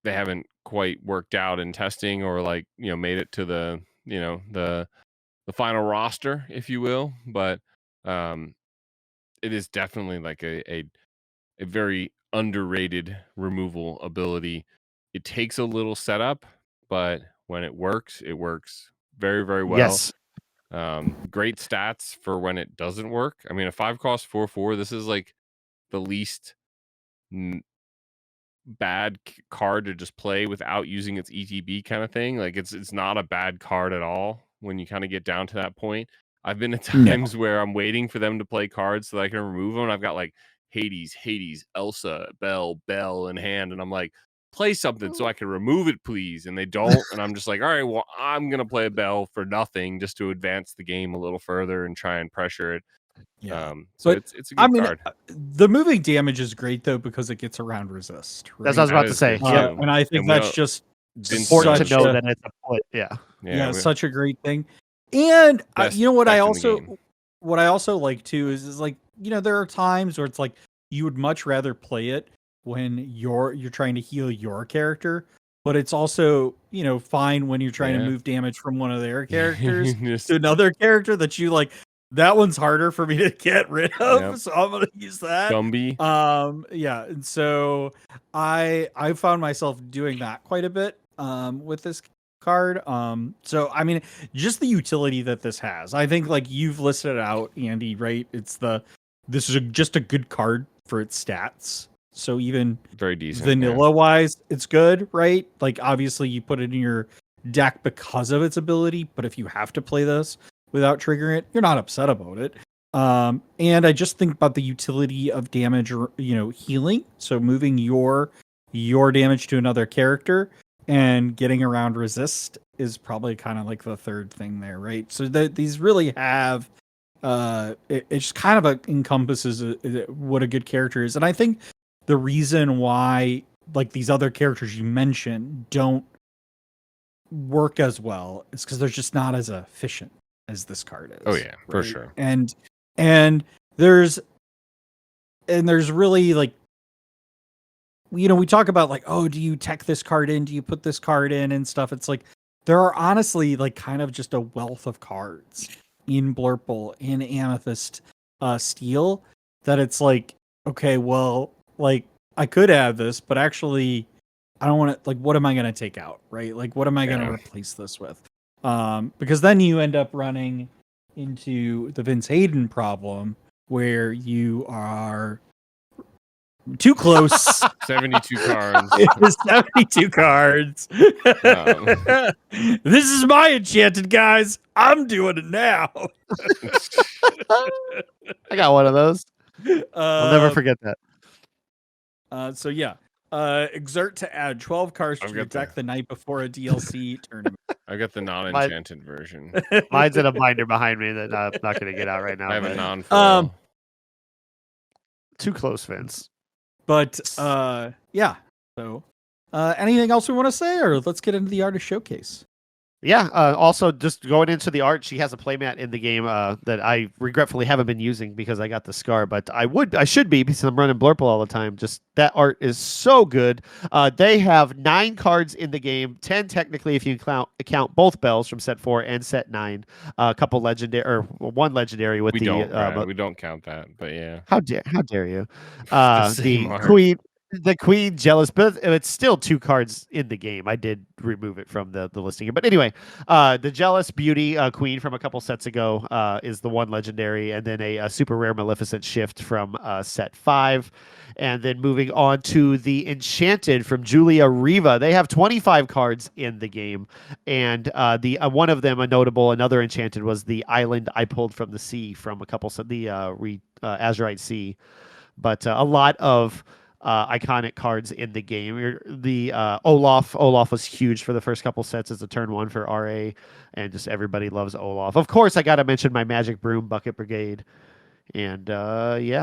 They haven't quite worked out in testing or like, made it to the, the final roster, if you will. But it is definitely like a very underrated removal ability. It takes a little setup, but when it works very, very well. Yes. Great stats for when it doesn't work. I mean, a 5 cost 4/4. This is like the least bad card to just play without using its ETB kind of thing. Like it's not a bad card at all when you kind of get down to that point. I've been at times where I'm waiting for them to play cards so that I can remove them. And I've got like Hades, Elsa, Belle in hand, and I'm like, play something so I can remove it, please. And they don't, and I'm just like, all right, well, I'm gonna play a Belle for nothing just to advance the game a little further and try and pressure it. Yeah. So But, it's a good card. The moving damage is great though because it gets around resist. Right? That's what I was about That to is say. good, Yeah, too. And I think And we that's don't- just Vince important to does know a- that it's a put. Yeah. yeah, such a great thing. And Best you know what effect in the game. what I also like too is like, you know, there are times where it's like you would much rather play it when you're trying to heal your character, but it's also, you know, fine when you're trying to Yeah. move damage from one of their characters Just- to another character that you like. That one's harder for me to get rid of, Yep. so I'm gonna use that. Gumby. Yeah, and so I found myself doing that quite a bit with this card. So I mean, just the utility that this has. I think like you've listed it out, Andy, right? This is just a good card for its stats. So even Very decent. vanilla wise, it's good, right? Like obviously you put it in your deck because of its ability, but if you have to play this without triggering it, you're not upset about it. And I just think about the utility of damage, you know, healing. So moving your damage to another character and getting around resist is probably kind of like the third thing there, right? So these really have it just kind of encompasses what a good character is. And I think the reason why like these other characters you mentioned don't work as well is because they're just not as efficient as this card is. Oh yeah, for sure. And there's really like, you know, we talk about like, oh, do you tech this card in? Do you put this card in and stuff? It's like there are honestly like kind of just a wealth of cards in Blurple, in Amethyst Steel, that it's like, okay, well, like I could have this, but actually I don't want to, like, what am I going to take out? Right? Like, what am I going to replace this with? Because then you end up running into the Vince Hayden problem where you are too close. 72 cards. 72 cards. This is my enchanted, guys. I'm doing it now. I got one of those. I'll never forget that. So yeah. Exert to add 12 cards to your deck the night before a DLC tournament. I got the non-enchanted version. Mine's in a binder behind me that I'm not going to get out right now. I have a but- non-foil. Too close, Vince. But yeah. So anything else we want to say, or let's get into the artist showcase? Yeah. Also, just going into the art, she has a playmat in the game that I regretfully haven't been using because I got the scar, but I should be because I'm running Blurple all the time. Just that art is so good. They have 9 cards in the game, 10 technically if you count both Bells from set 4 and set 9. A couple legendary, or one legendary with We the. we don't count that, but yeah. How dare you? same The art. queen. The Queen jealous, but it's still 2 cards in the game. I did remove it from the listing here. But anyway, the Jealous Beauty Queen from a couple sets ago is the one legendary, and then a super rare Maleficent Shift from set 5. And then moving on to the Enchanted from Julia Riva. They have 25 cards in the game. And the one of them, another Enchanted, was the Island I Pulled from the Sea from a couple sets, the Azurite Sea. But a lot of iconic cards in the game. The Olaf was huge for the first couple sets as a turn 1 for RA, and just everybody loves Olaf. Of course, I got to mention my Magic Broom Bucket Brigade, and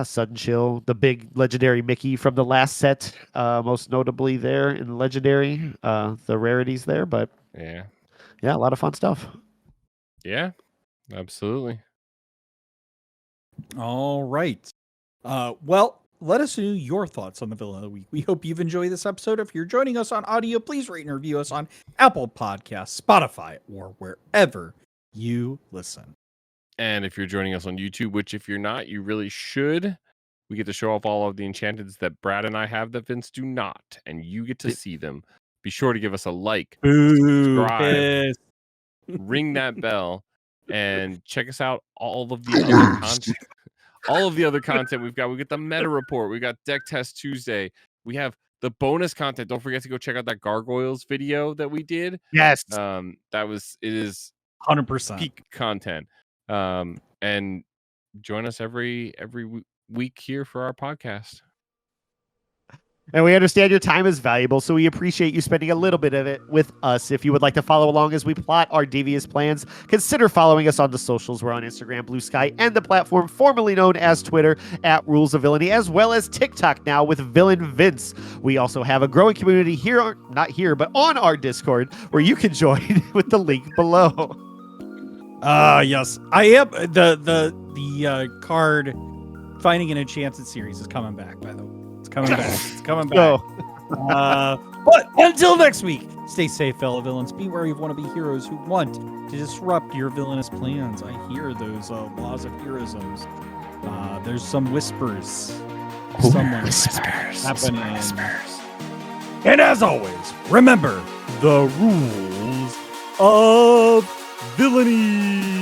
Sudden Chill, the big legendary Mickey from the last set, most notably there in legendary, the rarities there. But Yeah, a lot of fun stuff. yeah, absolutely. All right. Well, let us know your thoughts on the Villain of the Week. We hope you've enjoyed this episode. If you're joining us on audio, please rate and review us on Apple Podcasts, Spotify, or wherever you listen. And if you're joining us on YouTube, which if you're not, you really should, we get to show off all of the enchanteds that Brad and I have that Vince do not, and you get to see them. Be sure to give us a like, subscribe, ring that bell, and check us out all of the other content. All of the other content we've got. We got the meta report. We got Deck Test Tuesday. We have the bonus content. Don't forget to go check out that Gargoyles video that we did. Yes. It is 100% peak content. And join us every week here for our podcast. And we understand your time is valuable, so we appreciate you spending a little bit of it with us. If you would like to follow along as we plot our devious plans, consider following us on the socials. We're on Instagram, Blue Sky, and the platform formerly known as Twitter at Rules of Villainy, as well as TikTok now with Villain Vince. We also have a growing community here, not here, but on our Discord, where you can join with the link below. Yes, I am. The card Finding an Enchanted series is coming back, by the way. It's coming back. It's coming back. But until next week, stay safe, fellow villains. Be wary of wannabe heroes who want to disrupt your villainous plans. I hear those laws of heroisms. There's some whispers. Someone happening. And as always, remember the rules of villainy.